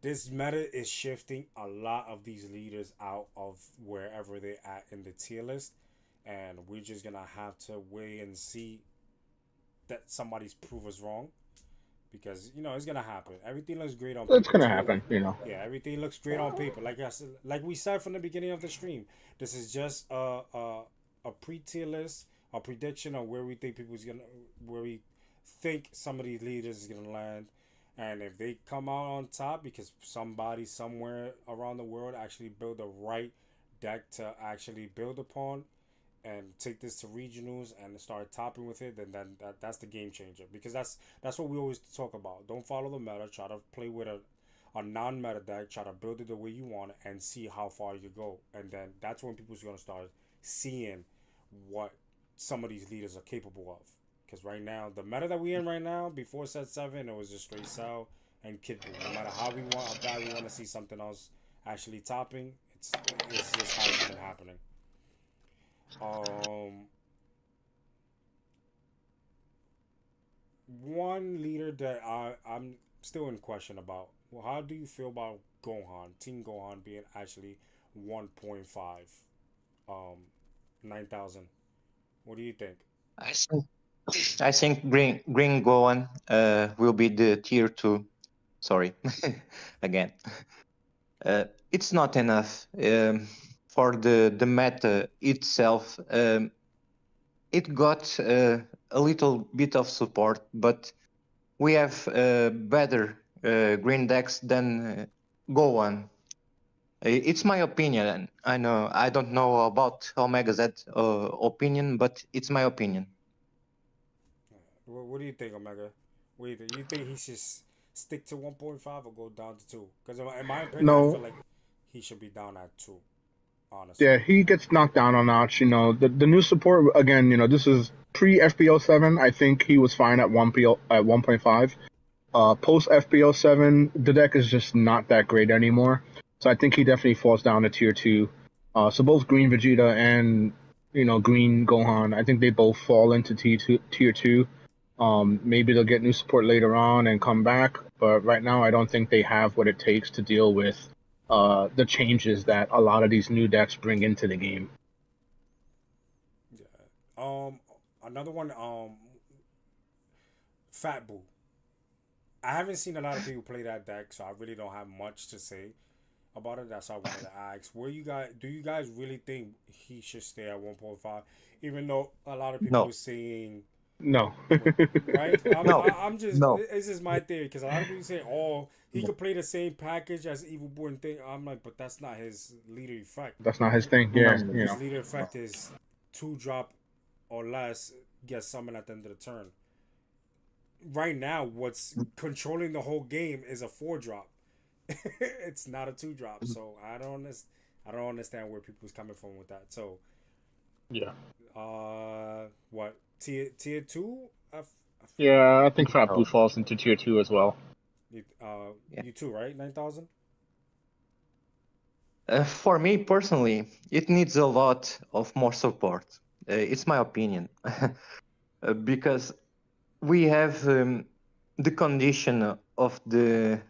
this meta is shifting a lot of these leaders out of wherever they're at in the tier list, and we're just gonna have to wait and see that somebody's prove us wrong, because it's gonna happen. Everything looks great on It's paper gonna too. happen, you know. Yeah, everything looks great on paper. Like I said, like we said from the beginning of the stream, this is just a pre-tier list, a prediction of where we think where we think some of these leaders is gonna land, and if they come out on top because somebody somewhere around the world actually build the right deck to actually build upon, and take this to regionals and start topping with it, then that's the game changer. Because that's what we always talk about. Don't follow the meta. Try to play with a non-meta deck. Try to build it the way you want it and see how far you go. And then that's when people's gonna start seeing what some of these leaders are capable of. Because right now, the meta that we in right now, before set 7, it was just straight Cell and Kid Buu. No matter how bad we want to see something else actually topping, it's just how it's been happening. Um, One leader that I'm still in question about. Well, how do you feel about Gohan, Team Gohan being actually 1.5, 9,000? What do you think? I think I think Green Gohan will be the tier 2. Sorry, again. It's not enough for the meta itself. It got a little bit of support, but we have better green decks than Gohan. It's my opinion. I know I don't know about OmegaZed opinion, but it's my opinion. What do you think, Omega? What do you think? You think he should stick to 1.5 or go down to 2? Because in my opinion, I feel No, like he should be down at 2, honestly. yeah, he gets knocked down a notch. The new support again. This is pre FB07. I think he was fine at 1.5. Post FB07, the deck is just not that great anymore. So I think he definitely falls down to tier 2. So both Green Vegeta and Green Gohan. I think they both fall into tier two. Maybe they'll get new support later on and come back, but right now I don't think they have what it takes to deal with the changes that a lot of these new decks bring into the game. Yeah. Another one. Fat Boo. I haven't seen a lot of people play that deck, so I really don't have much to say about it. That's why I wanted to ask. Do you guys really think he should stay at 1.5? Even though a lot of people No, were saying, No. right? no, I'm just, no, it's just my theory because a lot of people say, oh, he no, could play the same package as Evil Boy and thing. I'm like, but that's not his leader effect. That's not his thing. no, Yeah, no. His leader effect is 2 drop or less, get summoned at the end of the turn. Right now, what's controlling the whole game is a 4 drop. It's not a 2 drop. So I don't understand where people's coming from with that. So yeah, what tier two? yeah. I think Fat Blue No. falls into tier two as well. Yeah. You too, right? 9,000. For me personally, it needs a lot of more support. It's my opinion, because we have the condition of the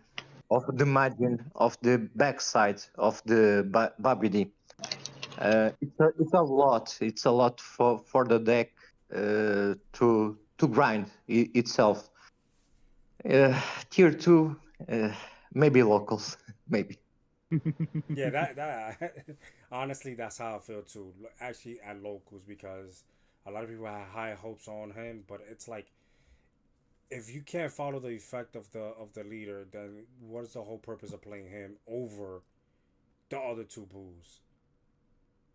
margin of the backside of the BBD. It's a lot. It's a lot for the deck to grind itself. Tier two, maybe locals, maybe. Yeah, that honestly, that's how I feel too. Actually, at locals, because a lot of people have high hopes on him, but it's like if you can't follow the effect of the leader, then what's the whole purpose of playing him over the other two Boos?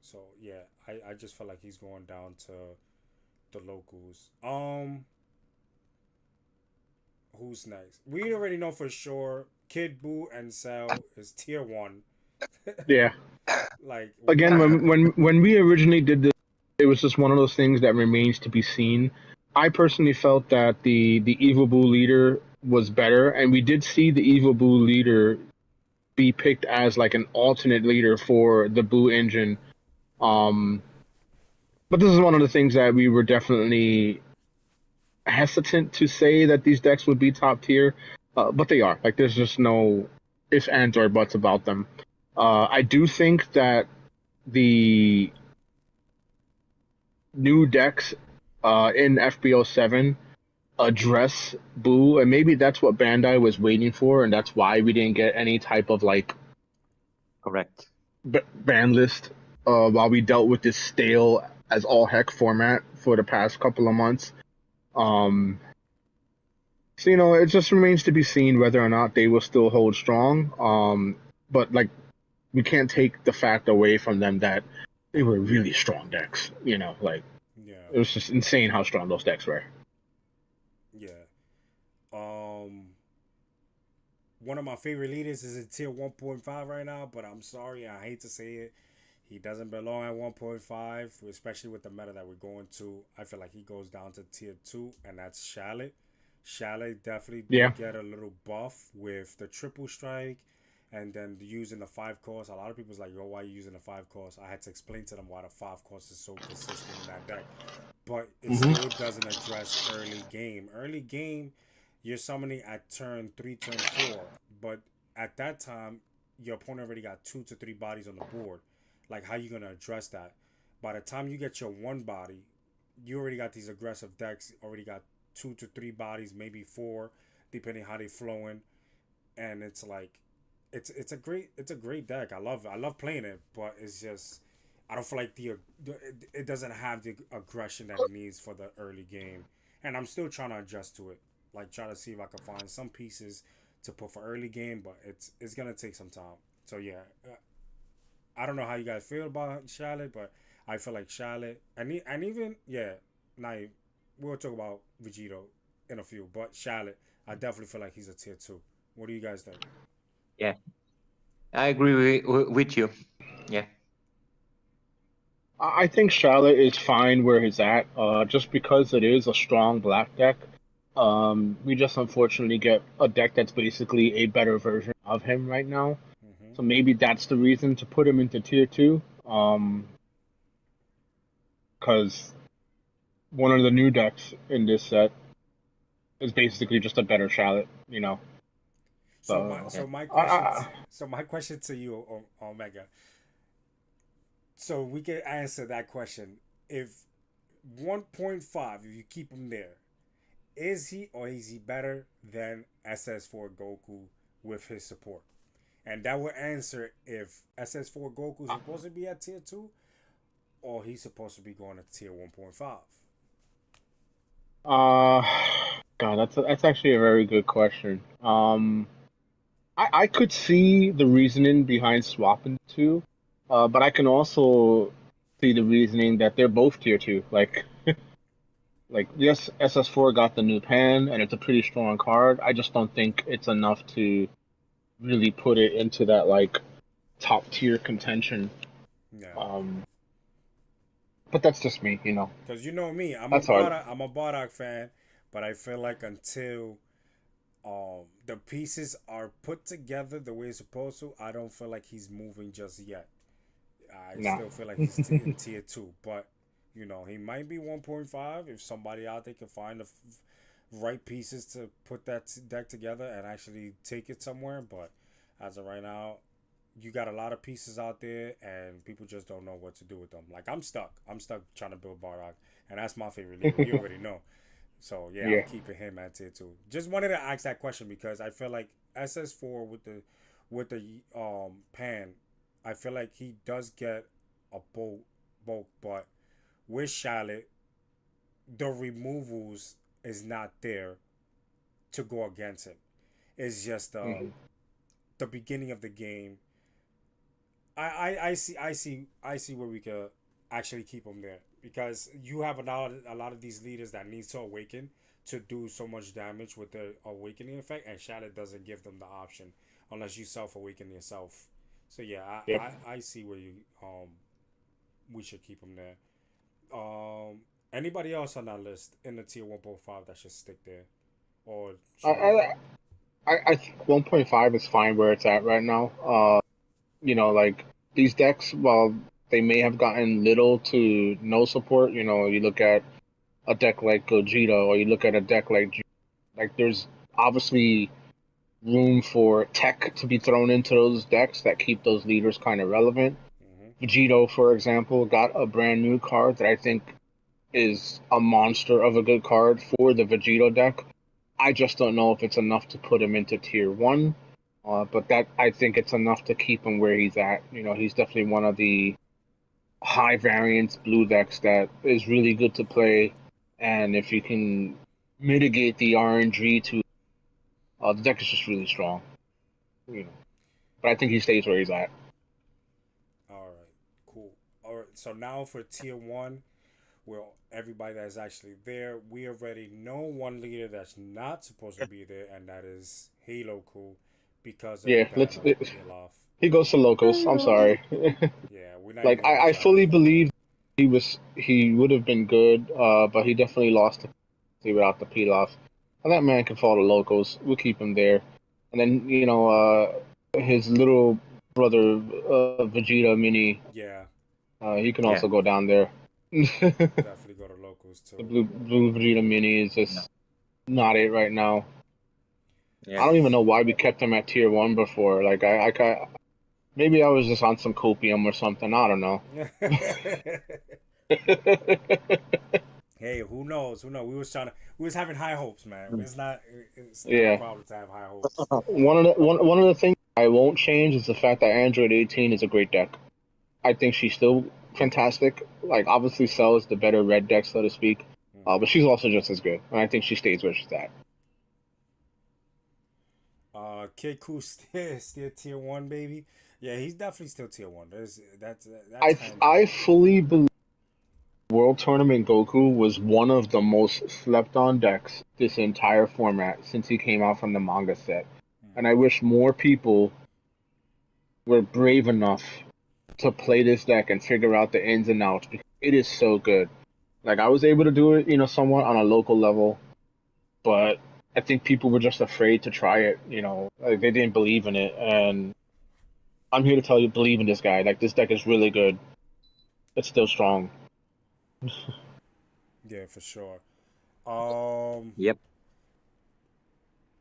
So yeah, I just feel like he's going down to the locals. Who's next? We already know for sure Kid Buu and Cell is tier 1. Yeah. Like Again, when we originally did this, it was just one of those things that remains to be seen. I personally felt that the Evil Boo leader was better, and we did see the Evil Boo leader be picked as like an alternate leader for the Boo engine. But this is one of the things that we were definitely hesitant to say that these decks would be top tier, but they are. Like, there's just no ifs, ands, or buts about them. I do think that the new decks in FB07 address Boo, and maybe that's what Bandai was waiting for, and that's why we didn't get any type of like Correct. ban list while we dealt with this stale as all heck format for the past couple of months. So it just remains to be seen whether or not they will still hold strong. But like, we can't take the fact away from them that they were really strong decks. Like, yeah, it was just insane how strong those decks were. yeah. One of my favorite leaders is at tier 1.5 right now, but I'm sorry, I hate to say it. He doesn't belong at 1.5, especially with the meta that we're going to. I feel like he goes down to tier 2, and that's Charlotte. Charlotte definitely Yeah. did get a little buff with the triple strike and then using the 5 cost. A lot of people's like, yo, why are you using the 5 cost? I had to explain to them why the 5 cost is so consistent in that deck. But it still doesn't address early game. Early game, you're summoning at turn 3, turn 4. But at that time, your opponent already got 2 to 3 bodies on the board. Like, how you going to address that? By the time you get your 1 body, you already got these aggressive decks, already got 2 to 3 bodies, maybe 4, depending how they flowing. And it's like, it's a great deck. I love playing it, but it's just I don't feel like it doesn't have the aggression that it needs for the early game. And I'm still trying to adjust to it, like try to see if I can find some pieces to put for early game, but it's gonna take some time. So yeah, I don't know how you guys feel about Charlotte, but I feel like Charlotte and even now we'll talk about Vegito in a few, but Charlotte, I definitely feel like he's a tier 2. What do you guys think? Yeah, I agree with you. Yeah. I think Charlotte is fine where he's at, just because it is a strong black deck. We just unfortunately get a deck that's basically a better version of him right now. Mm-hmm. So maybe that's the reason to put him into tier 2. because one of the new decks in this set is basically just a better Shallot, you know. So my So so my I, question I so my question to you, Omega. So we can answer that question. If 1.5, if you keep him there, is he or is he better than SS4 Goku with his support? And that will answer if SS4 Goku is supposed to be at tier 2 or he's supposed to be going to tier 1.5. uh, God, that's actually a very good question. I could see the reasoning behind swapping the two, but I can also see the reasoning that they're both tier two. Like yes, SS4 got the new pan, and it's a pretty strong card. I just don't think it's enough to really put it into that like top tier contention. Yeah. Um, but that's just me, you know. Because you know me, That's hard. I'm a Bardock fan, but I feel like until the pieces are put together the way it's supposed to, I don't feel like he's moving just yet. I No. still feel like he's in tier 2, but you know he might be 1.5 if somebody out there can find the right pieces to put that deck together and actually take it somewhere. But as of right now, you got a lot of pieces out there and people just don't know what to do with them. Like I'm stuck. I'm stuck trying to build Bardock, and that's my favorite leader. You already know. So yeah, I'm Yeah. keeping him at tier 2. Just wanted to ask that question because I feel like SS4 with the pan, I feel like he does get a bulk, but with Charlotte, the removals is not there to go against him. It's just Hmm. the beginning of the game. I see where we could actually keep him there because you have a lot of these leaders that need to awaken to do so much damage with the awakening effect, and Shadow doesn't give them the option unless you self awaken yourself. So yeah, Yep. I see where you we should keep him there. Anybody else on that list in the tier 1.5 that should stick there, or I should we? I I think 1.5 is fine where it's at right now. You know, like these decks, while they may have gotten little to no support, you know, you look at a deck like Gogeta or you look at a deck like there's obviously room for tech to be thrown into those decks that keep those leaders kind of relevant. Mm-hmm. Vegito, for example, got a brand new card that I think is a monster of a good card for the Vegito deck. I just don't know if it's enough to put him into tier one. But that I think it's enough to keep him where he's at. You know, he's definitely one of the high variance blue decks that is really good to play. And if you can mitigate the RNG to the deck is just really strong. You know. But I think he stays where he's at. All right, cool. All right, so now for tier 1, well, everybody that's actually there, we already know one leader that's not supposed to be there, and that is Halo Cool because of the Yeah, ban of Pilaf. he goes to locals. I'm sorry. Yeah, we're not Like even gonna I try to. fully believe he would have been good, but he definitely lost without the Pilaf. And that man can fall to locals. We'll keep him there. And then you know his little brother Vegeta Mini, Yeah, he can Yeah. also go down there. The definitely go to locals too. blue Vegeta Mini is No. just not it right now. I Yeah. don't even know why we kept him at tier one before. Like maybe I was just on some copium or something. I don't know. Hey, who knows? Who knows? We was having high hopes, man. It's not a Yeah. problem to have high hopes. One of the things I won't change is the fact that Android 18 is a great deck. I think she's still fantastic. Like obviously Cell is the better red deck, so to speak. Hmm. But she's also just as good, and I think she stays where she's at. Kid Ku still tier 1, baby. Yeah, he's definitely still tier 1. That's I handy. fully believe World Tournament Goku was one of the most slept on decks this entire format since he came out from the manga set, and Hmm. I wish more people were brave enough to play this deck and figure out the ins and outs because it is so good. Like I was able to do it, you know, somewhat on a local level, but I think people were just afraid to try it. You know, like they didn't believe in it, and I'm here to tell you, believe in this guy. Like this deck is really good. It's still strong. Yeah, for sure. Um, Yep.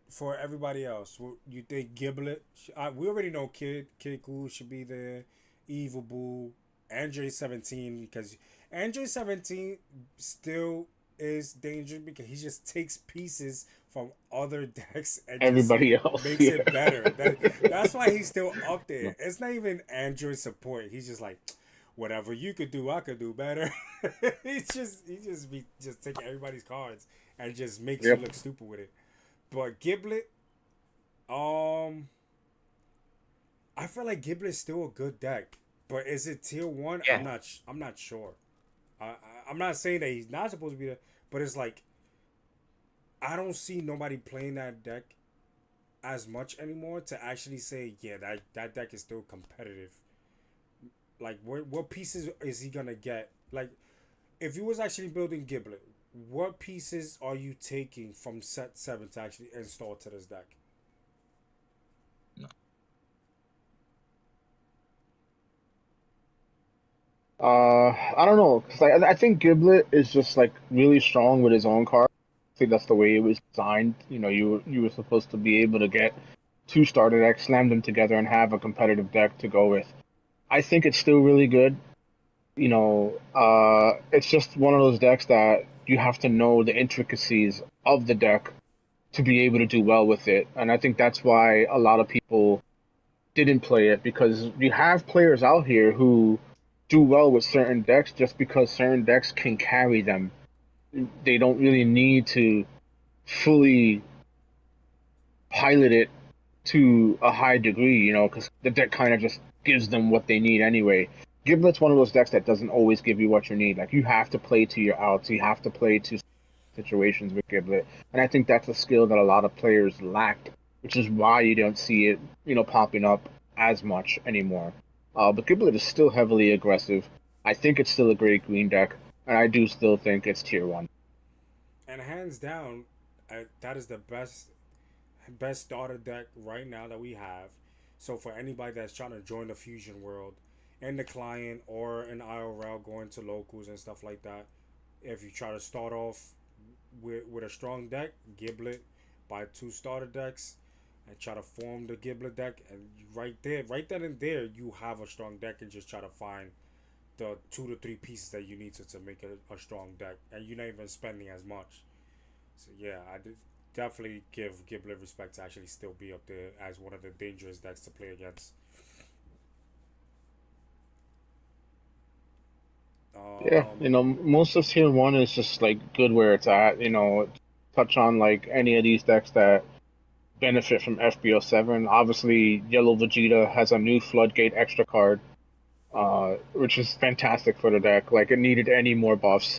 for everybody else, you think Giblet? We already know Kid Cool should be there. Evil Boo, Andre 17 because Andre 17 still is dangerous because he just takes pieces from other decks and just Everybody else, makes yeah. it better. That's why he's still up there. It's not even Android support. He's just like, whatever you could do, I could do better. He just taking everybody's cards and just makes you Yep. look stupid with it. But Giblet, um, I feel like Giblet's still a good deck. But is it tier one? Yeah. I'm not sure. I'm not saying that he's not supposed to be there, but it's like I don't see nobody playing that deck as much anymore to actually say, yeah, that deck is still competitive. Like, what pieces is he gonna get? Like, if he was actually building Giblet, what pieces are you taking from set 7 to actually install to this deck? I don't know, 'cause I think Giblet is just like really strong with his own card. I think that's the way it was designed. You were supposed to be able to get two starter decks, slam them together, and have a competitive deck to go with. I think it's still really good. It's just one of those decks that you have to know the intricacies of the deck to be able to do well with it, and I think that's why a lot of people didn't play it because you have players out here who do well with certain decks just because certain decks can carry them. They don't really need to fully pilot it to a high degree, because the deck kind of just gives them what they need anyway. Giblet's one of those decks that doesn't always give you what you need. Like, you have to play to your outs, you have to play to situations with Giblet, and I think that's a skill that a lot of players lacked, which is why you don't see it, popping up as much anymore. But Giblet is still heavily aggressive. I think it's still a great green deck, and I do still think it's tier one. And hands down, that is the best starter deck right now that we have. So for anybody that's trying to join the fusion world in the client or in IRL going to locals and stuff like that, if you try to start off with a strong deck, Giblet, buy two starter decks and try to form the Giblet deck, and right then and there, you have a strong deck, and just try to find the 2 to 3 pieces that you need to make a strong deck, and you're not even spending as much. So yeah, I did definitely give Giblet respect to actually still be up there as one of the dangerous decks to play against. Yeah, Um, most of tier one is just like good where it's at. Touch on like any of these decks that benefit from FB07. Obviously, Yellow Vegeta has a new Floodgate extra card, which is fantastic for the deck. Like, it needed any more buffs.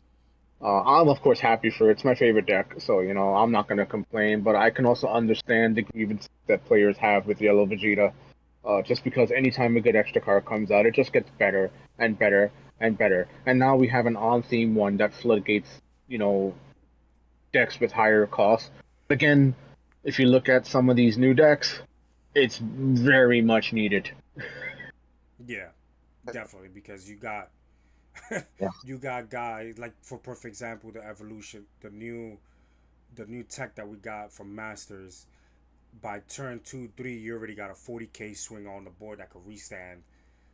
I'm of course happy for it. It's my favorite deck, so I'm not gonna complain. But I can also understand the grievances that players have with Yellow Vegeta. Just because anytime a good extra card comes out, it just gets better and better and better. And now we have an on-theme one that floodgates, you know, decks with higher costs. Again, if you look at some of these new decks, it's very much needed. yeah, definitely because you got Yeah. you got guys like for perfect example the evolution, the new tech that we got from Masters. By turn 2 3, you already got a 40k swing on the board that could restand.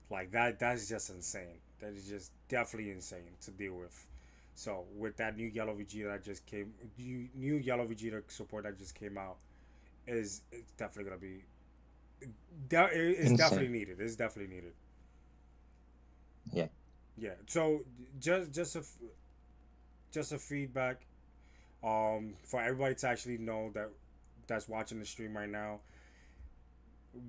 Like that's just insane. That is just definitely insane to deal with. So with that new yellow Vegeta that just came, new yellow Vegeta support that just came out, is it's definitely gonna be. It's Insane. definitely needed. It's definitely needed. Yeah. Yeah. So just a feedback. For everybody to actually know that's watching the stream right now,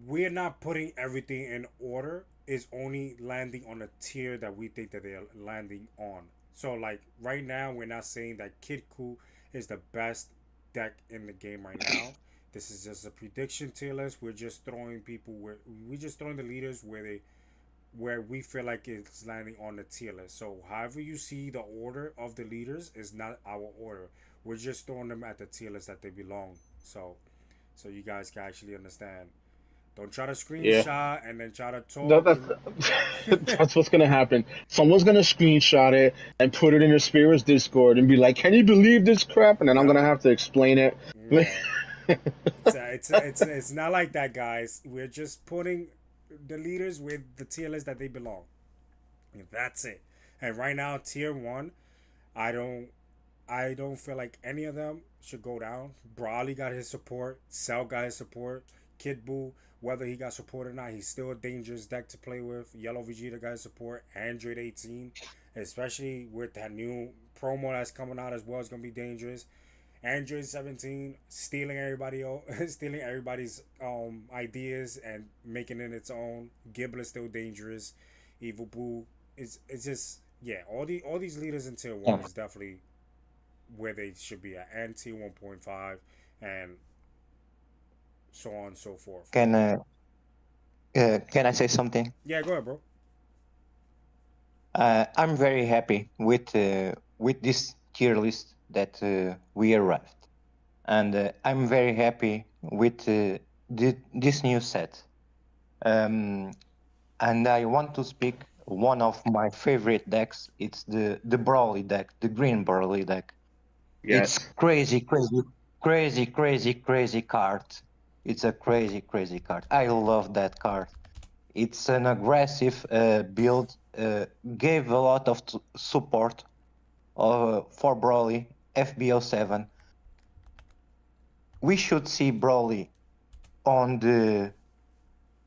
we're not putting everything in order. It's only landing on a tier that we think that they're landing on. So like right now, we're not saying that Kid Ku is the best deck in the game right now. This is just a prediction tier list. We're just throwing the leaders where we feel like it's landing on the tier list. So however you see the order of the leaders is not our order. We're just throwing them at the tier list that they belong. So you guys can actually understand. Don't try to Yeah. screenshot and then try to That, talk. that's And that's what's gonna happen. Someone's gonna screenshot it and put it in their spirits Discord and be like, "Can you believe this crap?" And then I'm yep, gonna have to explain it. yeah. It's not like that, guys. We're just putting the leaders with the tier list that they belong. And that's it. And right now, tier one, I don't I don't feel like any of them should go down. Brawley got his support. Cell got his support. Kid Buu, whether he got support or not, he's still a dangerous deck to play with. Yellow Vegeta got his support. Android 18, especially with that new promo that's coming out as well, is gonna be dangerous. Android 17 stealing stealing everybody's ideas and making it its own. Giblet's still dangerous. Evil Boo, it's just, yeah. All these leaders in tier one Yeah. is definitely where they should be at, and tier 1.5, and so on and so forth. Can I say something? Yeah, go ahead, bro. I'm very happy with this tier list that we arrived, and I'm very happy with this new set. And I want to speak one of my favorite decks. It's the Brawly deck, the green Brawly deck. It's Yes. crazy, crazy, crazy, crazy, crazy card. It's a crazy, crazy card. I love that card. It's an aggressive build. Gave a lot of support for Broly. FB07. We should see Broly on the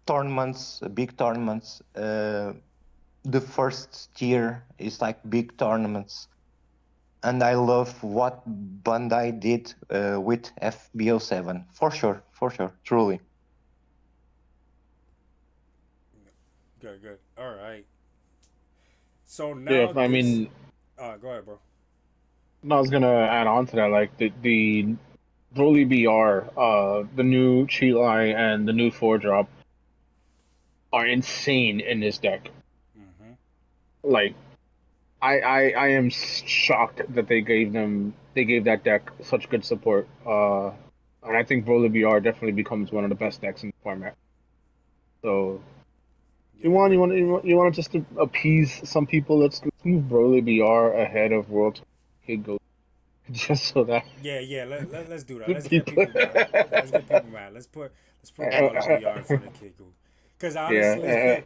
tournaments, big tournaments. The first tier is like big tournaments, and I love what Bandai did with FB07. For sure, truly. Good, good. All right. So Yeah. now I this. mean, Go ahead, bro. no, I was gonna add on to that. Like the Broly BR, the new Cheat and the new four drop are insane in this deck. Mm-hmm. Like I am shocked that they gave that deck such good support. And I think Broly BR definitely becomes one of the best decks in the format. So Yeah, good. you want to just to appease some people. Let's move Broly BR ahead of World Kid Go just so that Yeah, yeah. Let's do that. the Let's get people. people mad. Let's get people mad. Let's put Brawly BR in front of Kiku. Cause honestly, Yeah,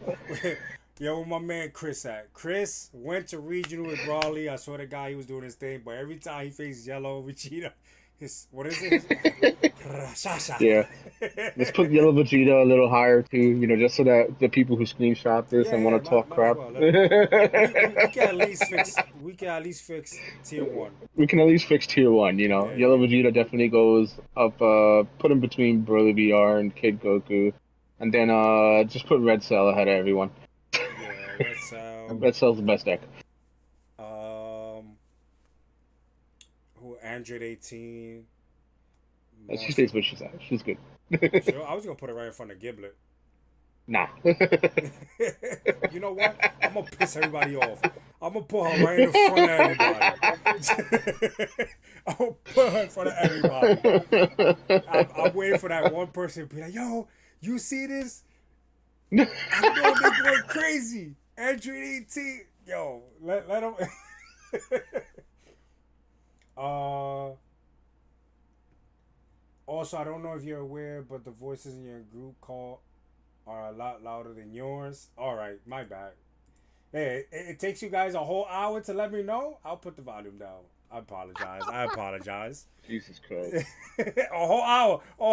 yo, where my man Chris at? Chris went to regional with Brawley. I saw the guy, he was doing his thing, but every time he faced Yellow Vegeta, his what is it? Shasha. yeah. Let's put Yellow Vegeta a little higher too. Just so that the people who screenshot this Yeah, and yeah, want to talk might as crap. well. We can at least fix tier one. We can at least fix tier one. Yeah, Yellow yeah, Vegeta definitely goes up. Put him between Broly BR and Kid Goku, and then just put Red Cell ahead of everyone. yeah. Red Cell. Red Cell's the best deck. Um, who? Android 18. She Monster. stays what she's at. She's good. Sure, I was gonna put it right in front of Giblet. Nah. You know what? I'm gonna piss everybody off. I'm gonna put her right in front of everybody. I'm gonna put her in front of everybody. I'm waiting for that one person to be like, "Yo, you see this? I know they're going crazy." Android 18. Yo, let them. Also, I don't know if you're aware, but the voices in your group call are a lot louder than yours. All right, my bad. Hey, it takes you guys a whole hour to let me know. I'll put the volume down. I apologize. Jesus Christ. A whole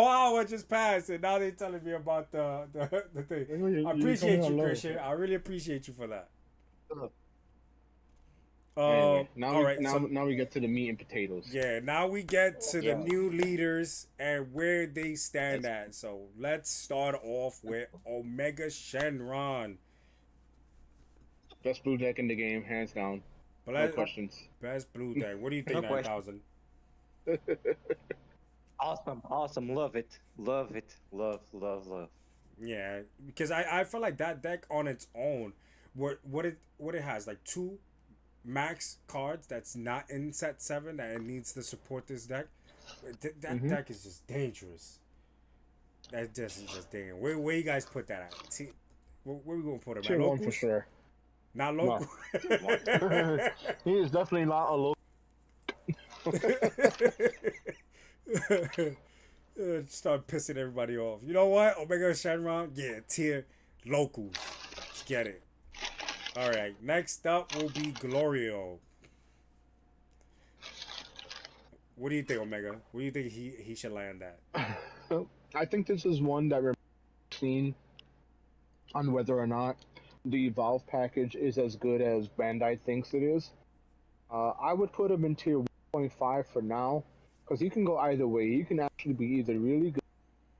hour just passed, and now they're telling me about the thing. I appreciate you, Christian. I really appreciate you for that. Anyway, All right, now we get to the meat and potatoes. yeah, now we get to the Yeah. new leaders and where they stand at. So let's start off with Omega Shenron. Best blue deck in the game, hands down. No questions. Best blue deck. What do you think, No question. 9000? Awesome. Love it. Love. Yeah, because I feel like that deck on its own, what it has, like two max cards that's not in set 7 that it needs to support this deck. That deck is just dangerous. That's just digging. Where you guys put that at? Where we gonna put him at? Tier one for Locals? sure. Not No, local. he is definitely not a local. Start pissing everybody off. You know what? Omega Shenron, yeah, tier locals. Let's get it. All right. Next up will be Glorio. What do you think, Omega? What do you think he should land at? I think this is one that remains seen on whether or not the Evolve package is as good as Bandai thinks it is. I would put him in tier 1.5 for now, because he can go either way. He can actually be either really good,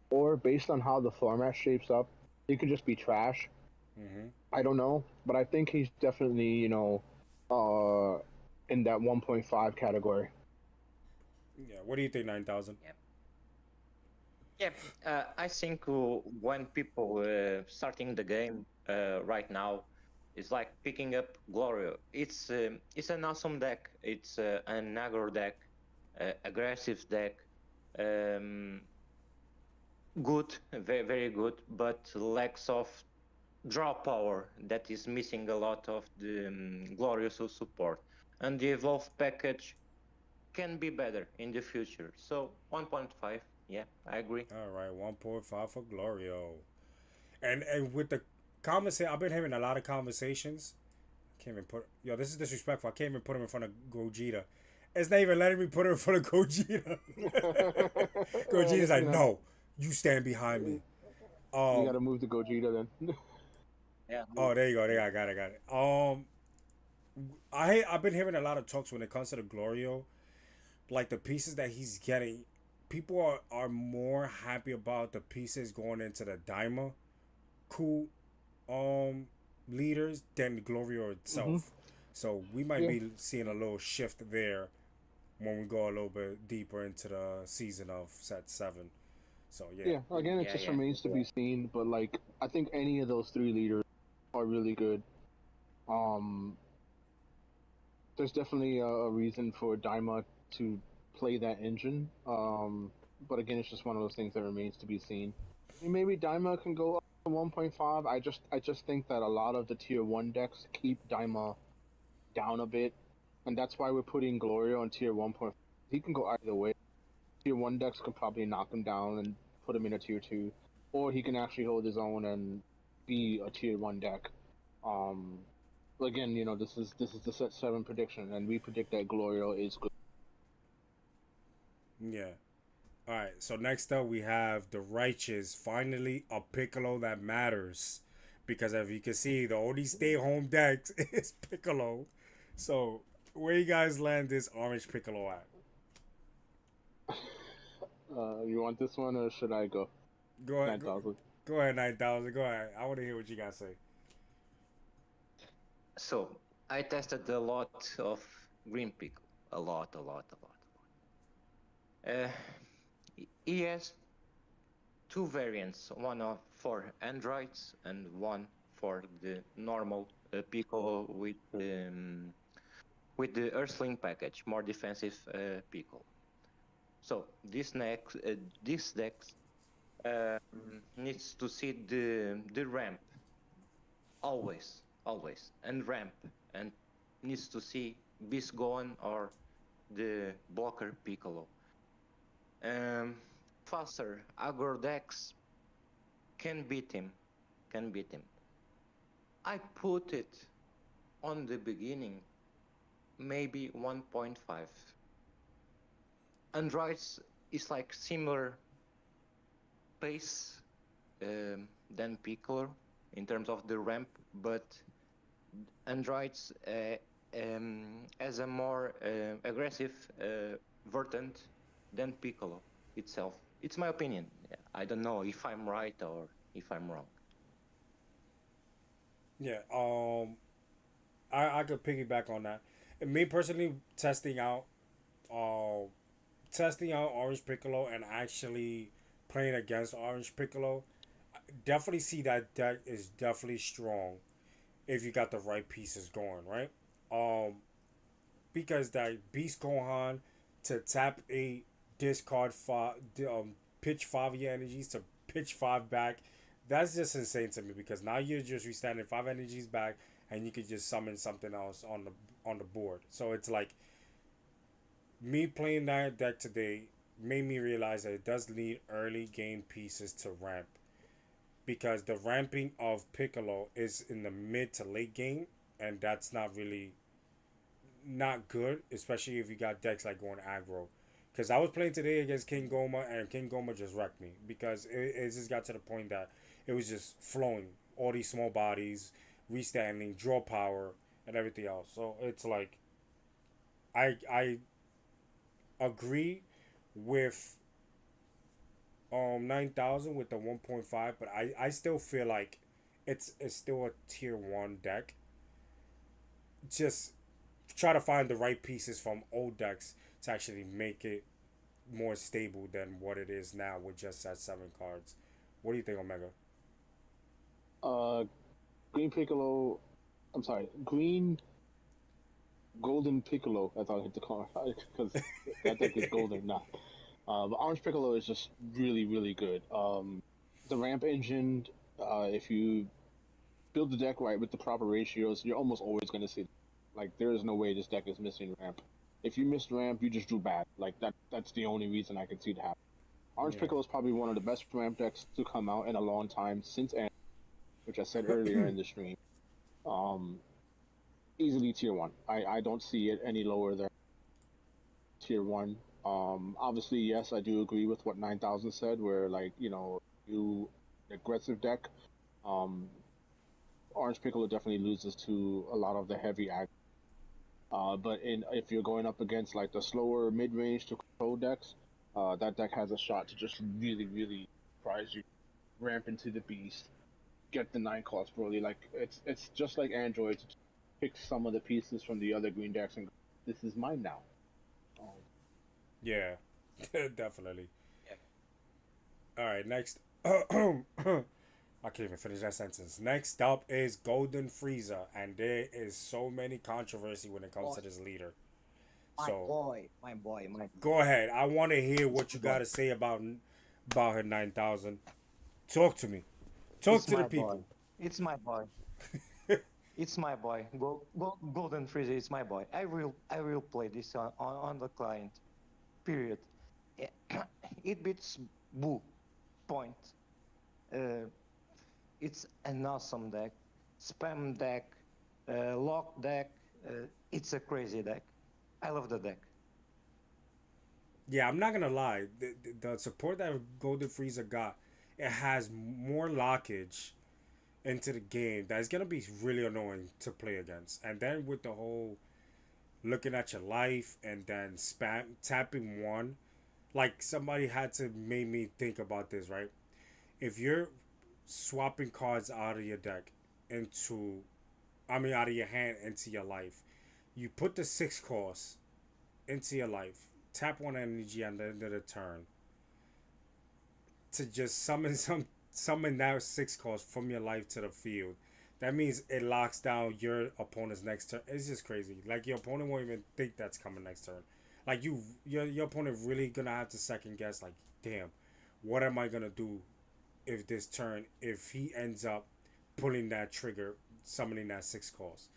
or based on how the format shapes up, he could just be trash. Mm-hmm. I don't know, but I think he's definitely, in that 1.5 category. Yeah. What do you think, 9,000? Yeah, I think when people starting the game right now, it's like picking up Glorio. It's an awesome deck. It's an aggro deck, aggressive deck, um, good, very very good, but lacks of draw power that is missing a lot of the Glorious support. And the Evolve package can be better in the future. So 1.5, yeah, I agree. All right, 1.5 for Glorio. And with the conversation, I've been having a lot of conversations. Can't even put this is disrespectful. I can't even put him in front of Gogeta. It's not even letting me put him in front of Gogeta. Gogeta's like, no, you stand behind me. You gotta move to Gogeta then. Yeah. Oh, there you go. There, I got it. I've been hearing a lot of talks when it comes to the Glorio, like the pieces that he's getting. People are more happy about the pieces going into the Daima cool leaders than the Glorio itself. Mm-hmm. So we might Yeah. be seeing a little shift there when we go a little bit deeper into the season of set 7. So Yeah, again, it Yeah, just yeah. remains to be seen, but like, I think any of those three leaders are really good. Um, there's definitely a reason for Daima to play that engine. But again, it's just one of those things that remains to be seen. I mean, maybe Daima can go up to 1.5. I just think that a lot of the tier 1 decks keep Daima down a bit, and that's why we're putting Gloria on tier 1.5. He can go either way. Tier 1 decks can probably knock him down and put him in a tier 2, or he can actually hold his own and be a tier 1 deck. Um, again, this is the set 7 prediction, and we predict that Glorio is good. yeah. All right. So next up we have the Righteous. Finally, a Piccolo that matters, because if you can see, the only stay home deck is Piccolo. So where you guys land this orange Piccolo at? You want this one, or should I go? Go ahead. 9,000. Go ahead, 9,000. Go ahead. I want to hear what you guys say. So I tested a lot of green pickle, a lot. He has two variants, one for androids and one for the normal pickle with the Earthling package, more defensive pickle. So this deck needs to see the ramp always, and ramp, and needs to see Bisgoan or the blocker Piccolo. Faster aggro decks can beat him. I put it on the beginning, maybe 1.5. Androids is like similar pace than Piccolo in terms of the ramp, but Androids has a more aggressive Verdant than Piccolo itself. It's my opinion. I don't know if I'm right or if I'm wrong. Yeah. I could piggyback on that. And me personally, testing out Orange Piccolo and actually playing against Orange Piccolo, I definitely see that deck is definitely strong if you got the right pieces going, right? Because that Beast Gohan to tap 8, discard 5, pitch 5 of your energies to pitch 5 back. That's just insane to me because now you're just restanding 5 energies back, and you could just summon something else on the board. So it's like me playing that deck today made me realize that it does need early game pieces to ramp, because the ramping of Piccolo is in the mid to late game, and that's not really not good, especially if you got decks like going aggro. Because I was playing today against King Goma, and King Goma just wrecked me because it just got to the point that it was just flowing all these small bodies, restanding, draw power, and everything else. So it's like I agree with 9000 with the 1.5, but I still feel like it's still a tier 1 deck. Just try to find the right pieces from old decks to actually make it more stable than what it is now with just that 7 cards. What do you think, Omega? Uh, Green Piccolo. I'm sorry, Green Golden Piccolo. I thought I hit the car because that deck is golden now. But Orange Piccolo is just really, really good. The ramp engine, if you build the deck right with the proper ratios, you're almost always going to see. Like, there is no way this deck is missing ramp. If you missed ramp, you just drew bad. Like, that's the only reason I can see it happen. Orange Piccolo is probably one of the best ramp decks to come out in a long time since N, which I said earlier in the stream. Easily tier 1. I don't see it any lower than tier 1. Obviously, yes, I do agree with what 9000 said, where, like, you aggressive deck, Orange Piccolo definitely loses to a lot of the heavy ag. But if you're going up against like the slower mid-range to control decks, that deck has a shot to just really, really surprise you, ramp into the beast, get the 9 cost Broly. Like it's just like Android to pick some of the pieces from the other green decks and go, this is mine now. Yeah, definitely. Yeah. All right, next. I can't even finish that sentence. Next up is Golden Frieza, and there is so many controversy when it comes to this leader. So My boy. go ahead. I want to hear what you got to say about her 9000. Talk to me. Talk It's to the my people. boy. It's my boy. It's my boy. Golden Freezer is my boy. I will play this on the client. Period. It beats Boo. Point. Uh, it's an awesome deck. Spam deck. Lock deck. It's a crazy deck. I love the deck. Yeah, I'm not gonna lie. The support that Golden Frieza got, it has more lockage into the game that's gonna be really annoying to play against. And then with the whole looking at your life and then spam tapping one, like somebody had to make me think about this, right? If you're swapping cards out of your deck into, I mean, out of your hand into your life, you put the 6 cost into your life, tap 1 energy at the end of the turn to just summon that 6 cost from your life to the field. That means it locks down your opponent's next turn. It's just crazy. Like your opponent won't even think that's coming next turn. Like your opponent really gonna have to second guess. Like, damn, what am I gonna do if this turn if he ends up pulling that trigger, summoning that 6 cost?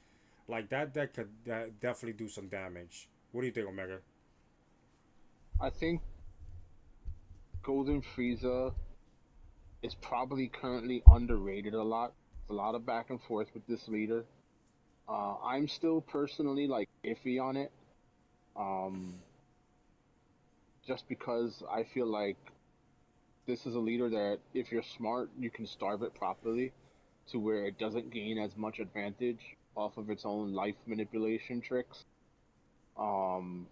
Like that could definitely do some damage. What do you think, Omega? I think Golden Frieza is probably currently underrated a lot. There's a lot of back and forth with this leader. I'm still personally like iffy on it. Um, just because I feel like this is a leader that if you're smart, you can starve it properly to where it doesn't gain as much advantage off of its own life manipulation tricks. Um,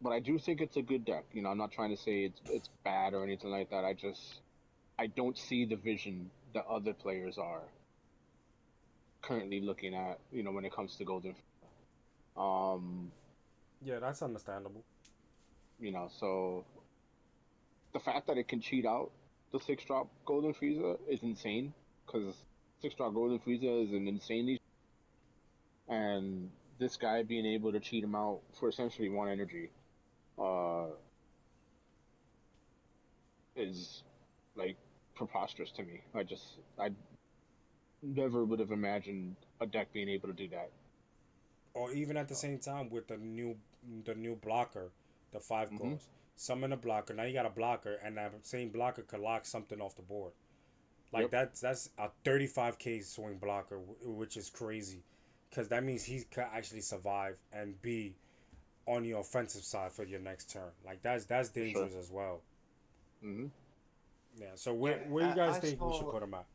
but I do think it's a good deck. I'm not trying to say it's bad or anything like that. I don't see the vision that other players are currently looking at. When it comes to Golden. Um, Yeah, that's understandable. so the fact that it can cheat out the 6-drop Golden Frieza is insane because 6-drop Golden Frieza is an insanely, and this guy being able to cheat him out for essentially 1 energy, uh, is like preposterous to me. I never would have imagined a deck being able to do that. Or even at the same time with the new blocker, the 5 Hmm. cost. Summon a blocker. Now you got a blocker, and that same blocker could lock something off the board. Like Yep. that's a 35k swing blocker, which is crazy, because that means he could actually survive and be on your offensive side for your next turn. Like that's For sure. dangerous as well. Hmm. Yeah. So Yeah, where you guys I think we should saw. put him at?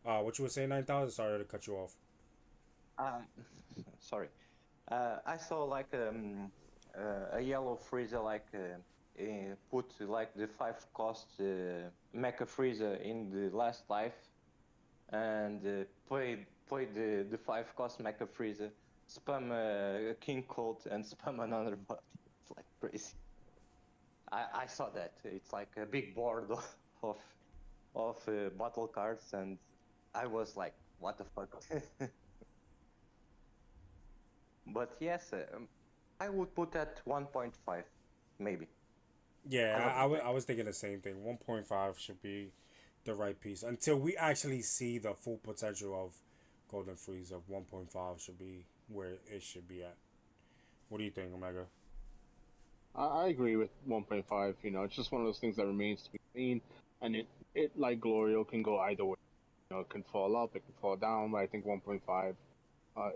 What you were saying, 9,000? Sorry to cut you off. Um, sorry. I saw like a yellow freezer put like the 5 cost mecha freezer in the last life and played the 5 cost mecha freezer, spam a king colt and spam another body. It's like crazy. I saw that. It's like a big board of battle cards, and I was like, what the fuck? But yes, I would put at 1.5, maybe. I Yeah, love the deck. I was thinking the same thing. 1.5 should be the right piece until we actually see the full potential of Golden Freeze. Of 1.5 should be where it should be at. What do you think, Omega? I agree with 1.5. It's just one of those things that remains to be seen, and it like Glorio can go either way. It can fall up, it can fall down, but I think 1.5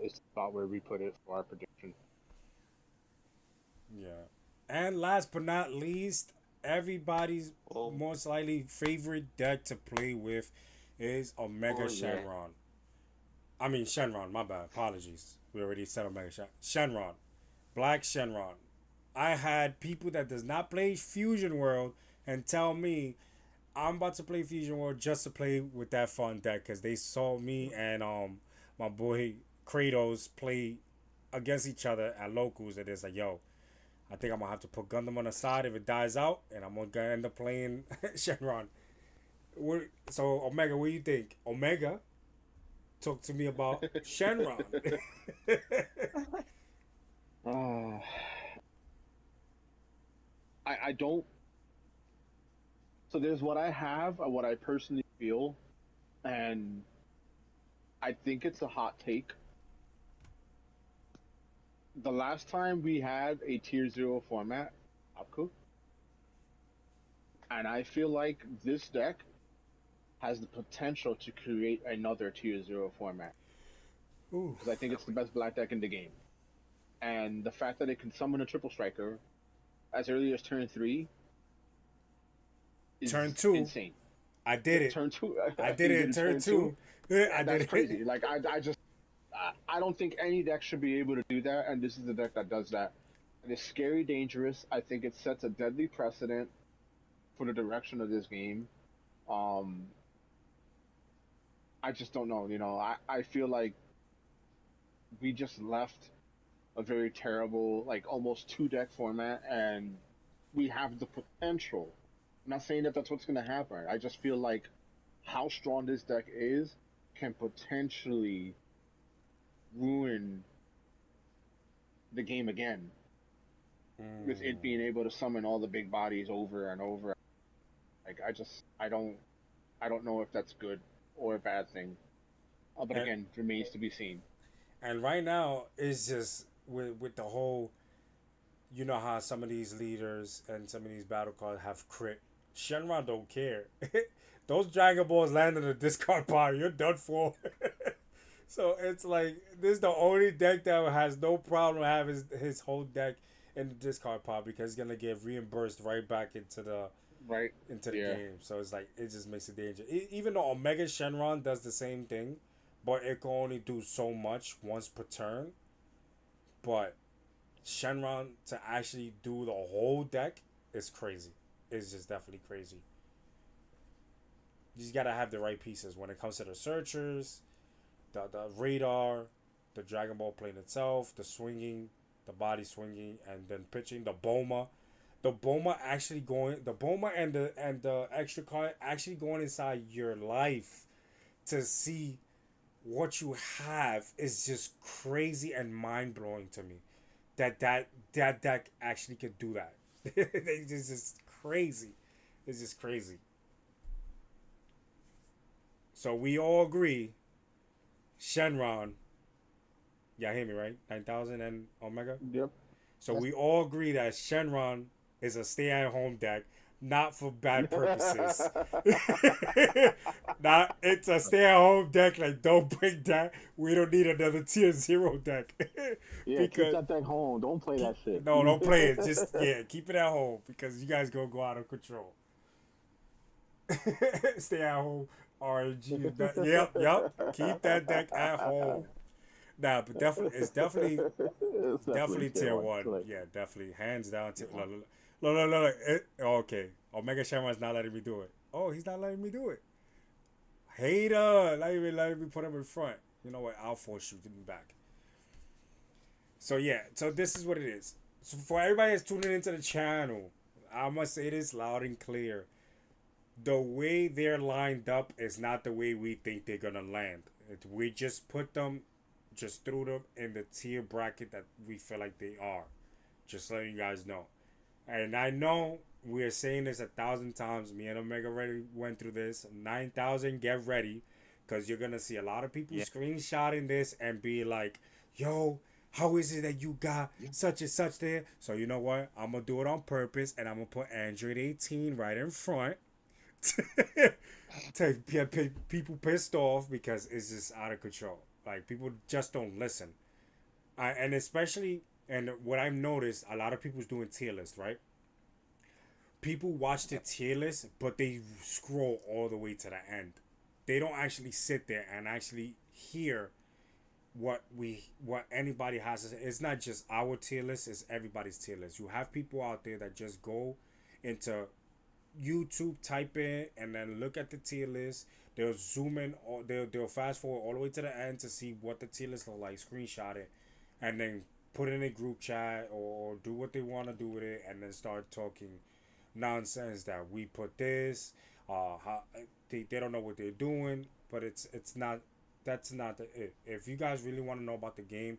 is about where we put it for our prediction. Yeah. And last but not least, everybody's Oh, most likely favorite deck to play with is Omega oh yeah. Shenron. I mean Shenron, my bad. Apologies. We already said Omega Shenron. Black Shenron. I had people that does not play Fusion World and tell me I'm about to play Fusion World just to play with that fun deck because they saw me and my boy Kratos play against each other at locals and it's like, yo, I think I'm gonna have to put Gundam on the side if it dies out, and I'm gonna end up playing Shenron. So Omega, what do you think? Omega, talk to me about Shenron. Uh, I don't. So there's what I have, what I personally feel, and I think it's a hot take. The last time we had a tier 0 format, Apku, and I feel like this deck has the potential to create another tier 0 format Ooh. because I think it's the best black deck in the game. And the fact that it can summon a triple striker as early as turn 3 is Turn two, insane. I did it. Turn 2, I did you it did in it turn turn 2. two. I That's did it. crazy. Like I just I don't think any deck should be able to do that, and this is the deck that does that. It is scary dangerous. I think it sets a deadly precedent for the direction of this game. Um, I just don't know. I feel like we just left a very terrible, like almost 2 deck format, and we have the potential. I'm not saying that that's what's going to happen. I just feel like how strong this deck is can potentially ruin the game again with it being able to summon all the big bodies over and over. Like I don't know if that's good or a bad thing. But and again, remains to be seen. and right now it's just with the whole, you know how some of these leaders and some of these battle cards have crit. Shenron don't care. Those Dragon Balls land in the discard pile, you're done for. So it's like this is the only deck that has no problem having his whole deck in the discard pile because it's gonna get reimbursed right back Right? into the Yeah. game. So it's like it just makes it dangerous. Even though Omega Shenron does the same thing, but it can only do so much once per turn. But Shenron to actually do the whole deck is crazy. It's just definitely crazy. You just gotta have the right pieces when it comes to the searchers, the radar, the Dragon Ball plane itself, the swinging, the body swinging, and then pitching the Boma. The Boma and the extra card actually going inside your life to see what you have is just crazy and mind blowing to me. That deck actually could do that. They just crazy. It's just crazy. So we all agree, Shenron. Y'all hear me right? 9000 and Omega. Yep. So we all agree that Shenron is a stay-at-home deck, not for bad purposes. Not it's a stay-at-home deck. Like don't bring that. We don't need another tier 0 deck. Yeah, keep that thing home. Don't play that shit. No, don't play it. Just keep it at home because you guys gonna go out of control. Stay at home. RNG. Yep. Keep that deck at home. Nah, but it's definitely tier 1. Yeah, definitely. Hands down. Look. Okay. Omega Shaman's not letting me do it. Oh, he's not letting me do it. Hater. Not even letting me put him in front. You know what? I'll force you to be back. So, yeah. So, this is what it is. So, for everybody that's tuning into the channel, I must say this loud and clear. The way they're lined up is not the way we think they're going to land. We just put them... just threw them in the tier bracket that we feel like they are. Just letting you guys know. And I know we are saying this 1,000 times. Me and Omega already went through this. 9,000, get ready. Because you're going to see a lot of people screenshotting this and be like, yo, how is it that you got such and such there? So you know what? I'm going to do it on purpose. And I'm going to put Android 18 right in front. To get people pissed off because it's just out of control. Like, people just don't listen. And especially, and what I've noticed, a lot of people's doing tier list, right? People watch the tier list, but they scroll all the way to the end. They don't actually sit there and actually hear what anybody has to say. It's not just our tier list, it's everybody's tier list. You have people out there that just go into YouTube, type in, and then look at the tier list. They'll zoom in, or they'll fast forward all the way to the end to see what the tier list look like, screenshot it, and then put it in a group chat or do what they want to do with it, and then start talking nonsense that we put this. How they don't know what they're doing, but it's not. That's not it. If you guys really want to know about the game,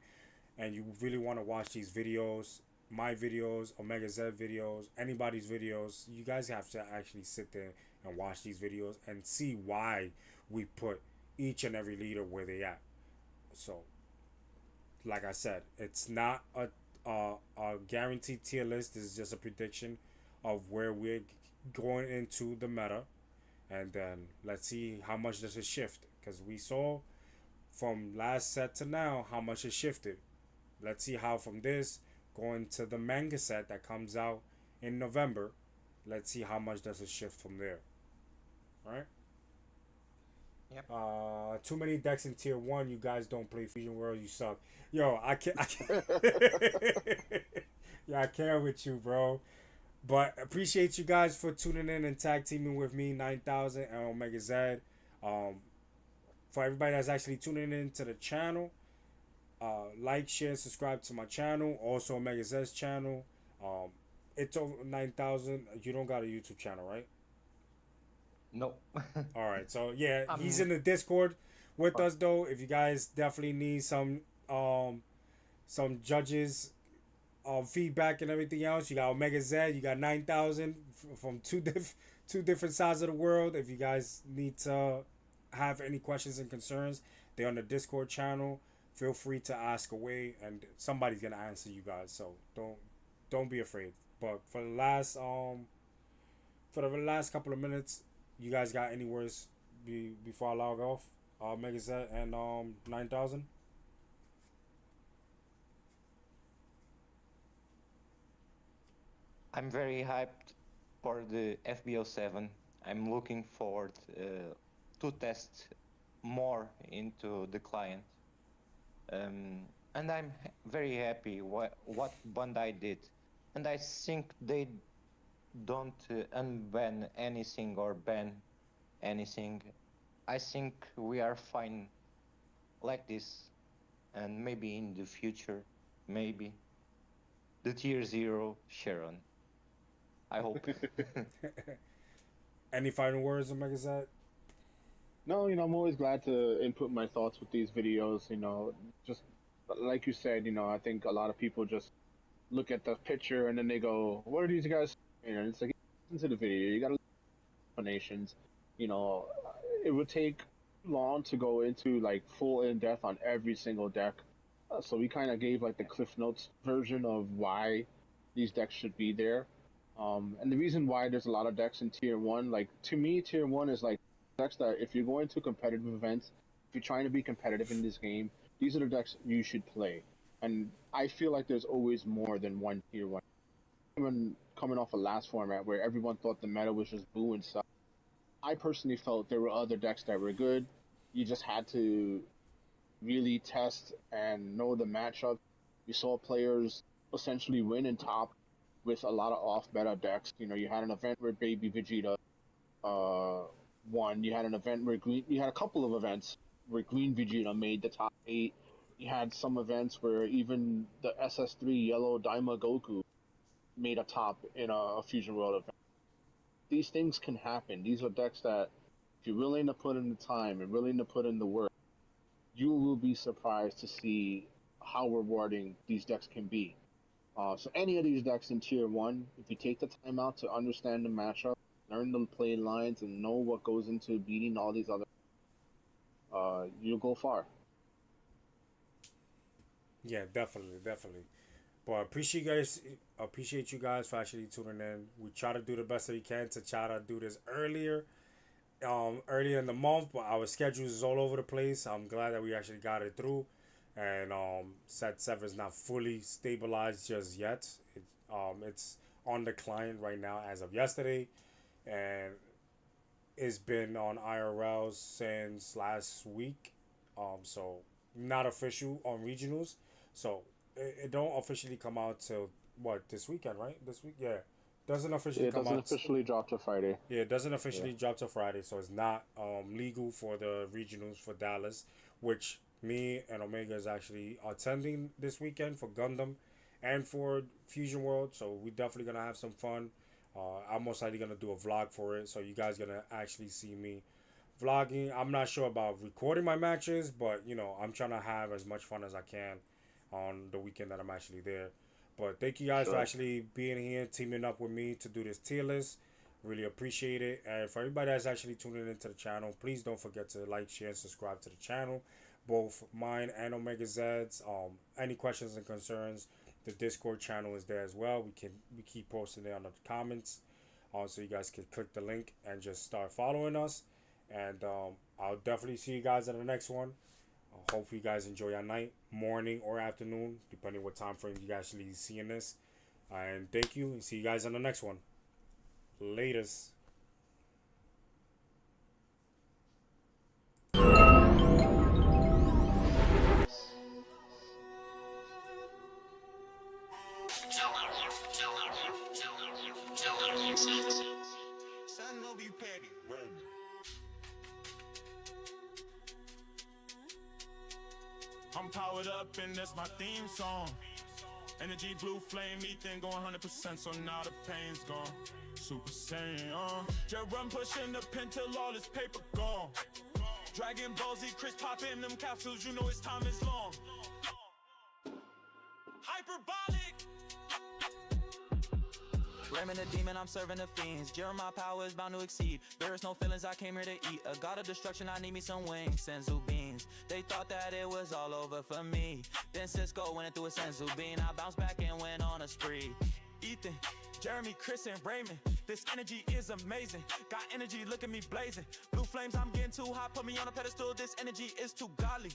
and you really want to watch these videos, my videos, OmegaZed videos, anybody's videos, you guys have to actually sit there and watch these videos and see why we put each and every leader where they at. So, like I said, it's not a guaranteed tier list. This is just a prediction of where we're going into the meta, and then let's see how much does it shift, because we saw from last set to now how much it shifted. Let's see how from this going to the manga set that comes out in November. Let's see how much does it shift from there. All right. Yep. Too many decks in tier 1. You guys don't play Fusion World. You suck. Yo, I can't. Yeah, I can't with you, bro. But appreciate you guys for tuning in and tag teaming with me, 9000 and OmegaZed. For everybody that's actually tuning in to the channel, like, share, subscribe to my channel. Also, OmegaZed's channel. Its0ver9000. You don't got a YouTube channel, right? No. All right. So yeah, he's in the Discord with us though. If you guys definitely need some judges, feedback and everything else, you got OmegaZed. You got 9000 from two different sides of the world. If you guys need to have any questions and concerns, they're on the Discord channel. Feel free to ask away, and somebody's gonna answer you guys. So don't be afraid. But for the last couple of minutes, you guys got any words before I log off? OmegaZed and 9000. I'm very hyped for the FB07. I'm looking forward to test more into the client. And I'm very happy what Bandai did. And I think they don't unban anything or ban anything. I think we are fine like this, and maybe in the future, maybe the tier 0 Sharon. I hope. Any final words, OmegaZed? No, I'm always glad to input my thoughts with these videos. Just like you said, I think a lot of people just look at the picture and then they go, "What are these guys?" And it's like, listen to the video. You gotta explanations. You know, it would take long to go into like full in depth on every single deck. So we kind of gave like the Cliff Notes version of why these decks should be there. And the reason why there's a lot of decks in Tier 1, like to me, Tier 1 is like decks that if you're going to competitive events, if you're trying to be competitive in this game, these are the decks you should play. And I feel like there's always more than one Tier 1. Even coming off a last format where everyone thought the meta was just boo and stuff, I personally felt there were other decks that were good. You just had to really test and know the matchup. You saw players essentially win in top with a lot of off-meta decks. You know, you had an event where Baby Vegeta won. You had an event where you had a couple of events where Green Vegeta made the top 8. You had some events where even the SS3 Yellow Daima Goku made a top in a Fusion World event. These things can happen. These are decks that, if you're willing to put in the time and willing to put in the work, you will be surprised to see how rewarding these decks can be. So any of these decks in Tier 1, if you take the time out to understand the matchup, learn the play lines, and know what goes into beating all these other, you'll go far. Yeah, definitely. But appreciate you guys for actually tuning in. We try to do the best that we can to try to do this earlier in the month, but our schedules is all over the place. I'm glad that we actually got it through, and Its0ver is not fully stabilized just yet. It's on the client right now as of yesterday, and it's been on IRL since last week. So not official on regionals. So it don't officially come out till what, this weekend, right? This week, yeah. Doesn't officially come out. It doesn't officially drop till Friday. Yeah, it doesn't officially drop till Friday, so it's not legal for the regionals for Dallas, which me and Omega is actually attending this weekend for Gundam and for Fusion World. So we're definitely gonna have some fun. I'm most likely gonna do a vlog for it, so you guys gonna actually see me vlogging. I'm not sure about recording my matches, but you know, I'm trying to have as much fun as I can on the weekend that I'm actually there. But thank you guys for actually being here, teaming up with me to do this tier list. Really appreciate it. And for everybody that's actually tuning into the channel, please don't forget to like, share, and subscribe to the channel. Both mine and OmegaZed's. Any questions and concerns, the Discord channel is there as well. We keep posting it on the comments. So you guys can click the link and just start following us. And I'll definitely see you guys in the next one. Hopefully you guys enjoy your night, morning, or afternoon, depending what time frame you guys actually seeing this. And thank you, and see you guys on the next one. Latest. Son of you petty. I'm powered up and that's my theme song. Energy, blue flame, ethan going 100%, so now the pain's gone. Super Saiyan, just run pushing the pen till all this paper gone. Dragon Ball Z, Chris popping them capsules, you know his time is long. Hyperbolic. Raymond the demon, I'm serving the fiends. My power is bound to exceed. There is no feelings, I came here to eat. A god of destruction, I need me some wings. Senzu beans. They thought that it was all over for me. Then Cisco went through a Senzu bean. I bounced back and went on a spree. Ethan, Jeremy, Chris, and Raymond. This energy is amazing. Got energy, look at me blazing. Blue flames, I'm getting too hot. Put me on a pedestal, this energy is too godly.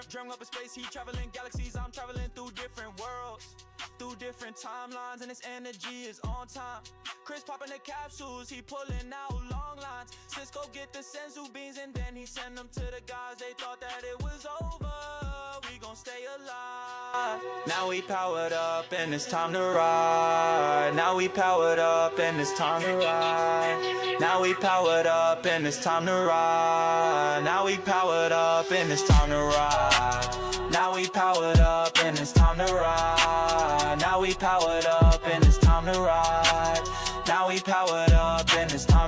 Drum up in space, he traveling galaxies. I'm traveling through different worlds, through different timelines, and this energy is on time. Chris popping the capsules, he pulling out long lines. Cisco get the Senzu beans and then he send them to the guys. They thought that it was over, we gon' stay alive. Now we powered up and it's time to ride. Now we powered up and it's time to ride. Now we powered up and it's time to ride. Now we powered up and it's time to ride. Now we powered up and it's time to ride. Now we powered up and it's time to ride. Now we powered up and it's time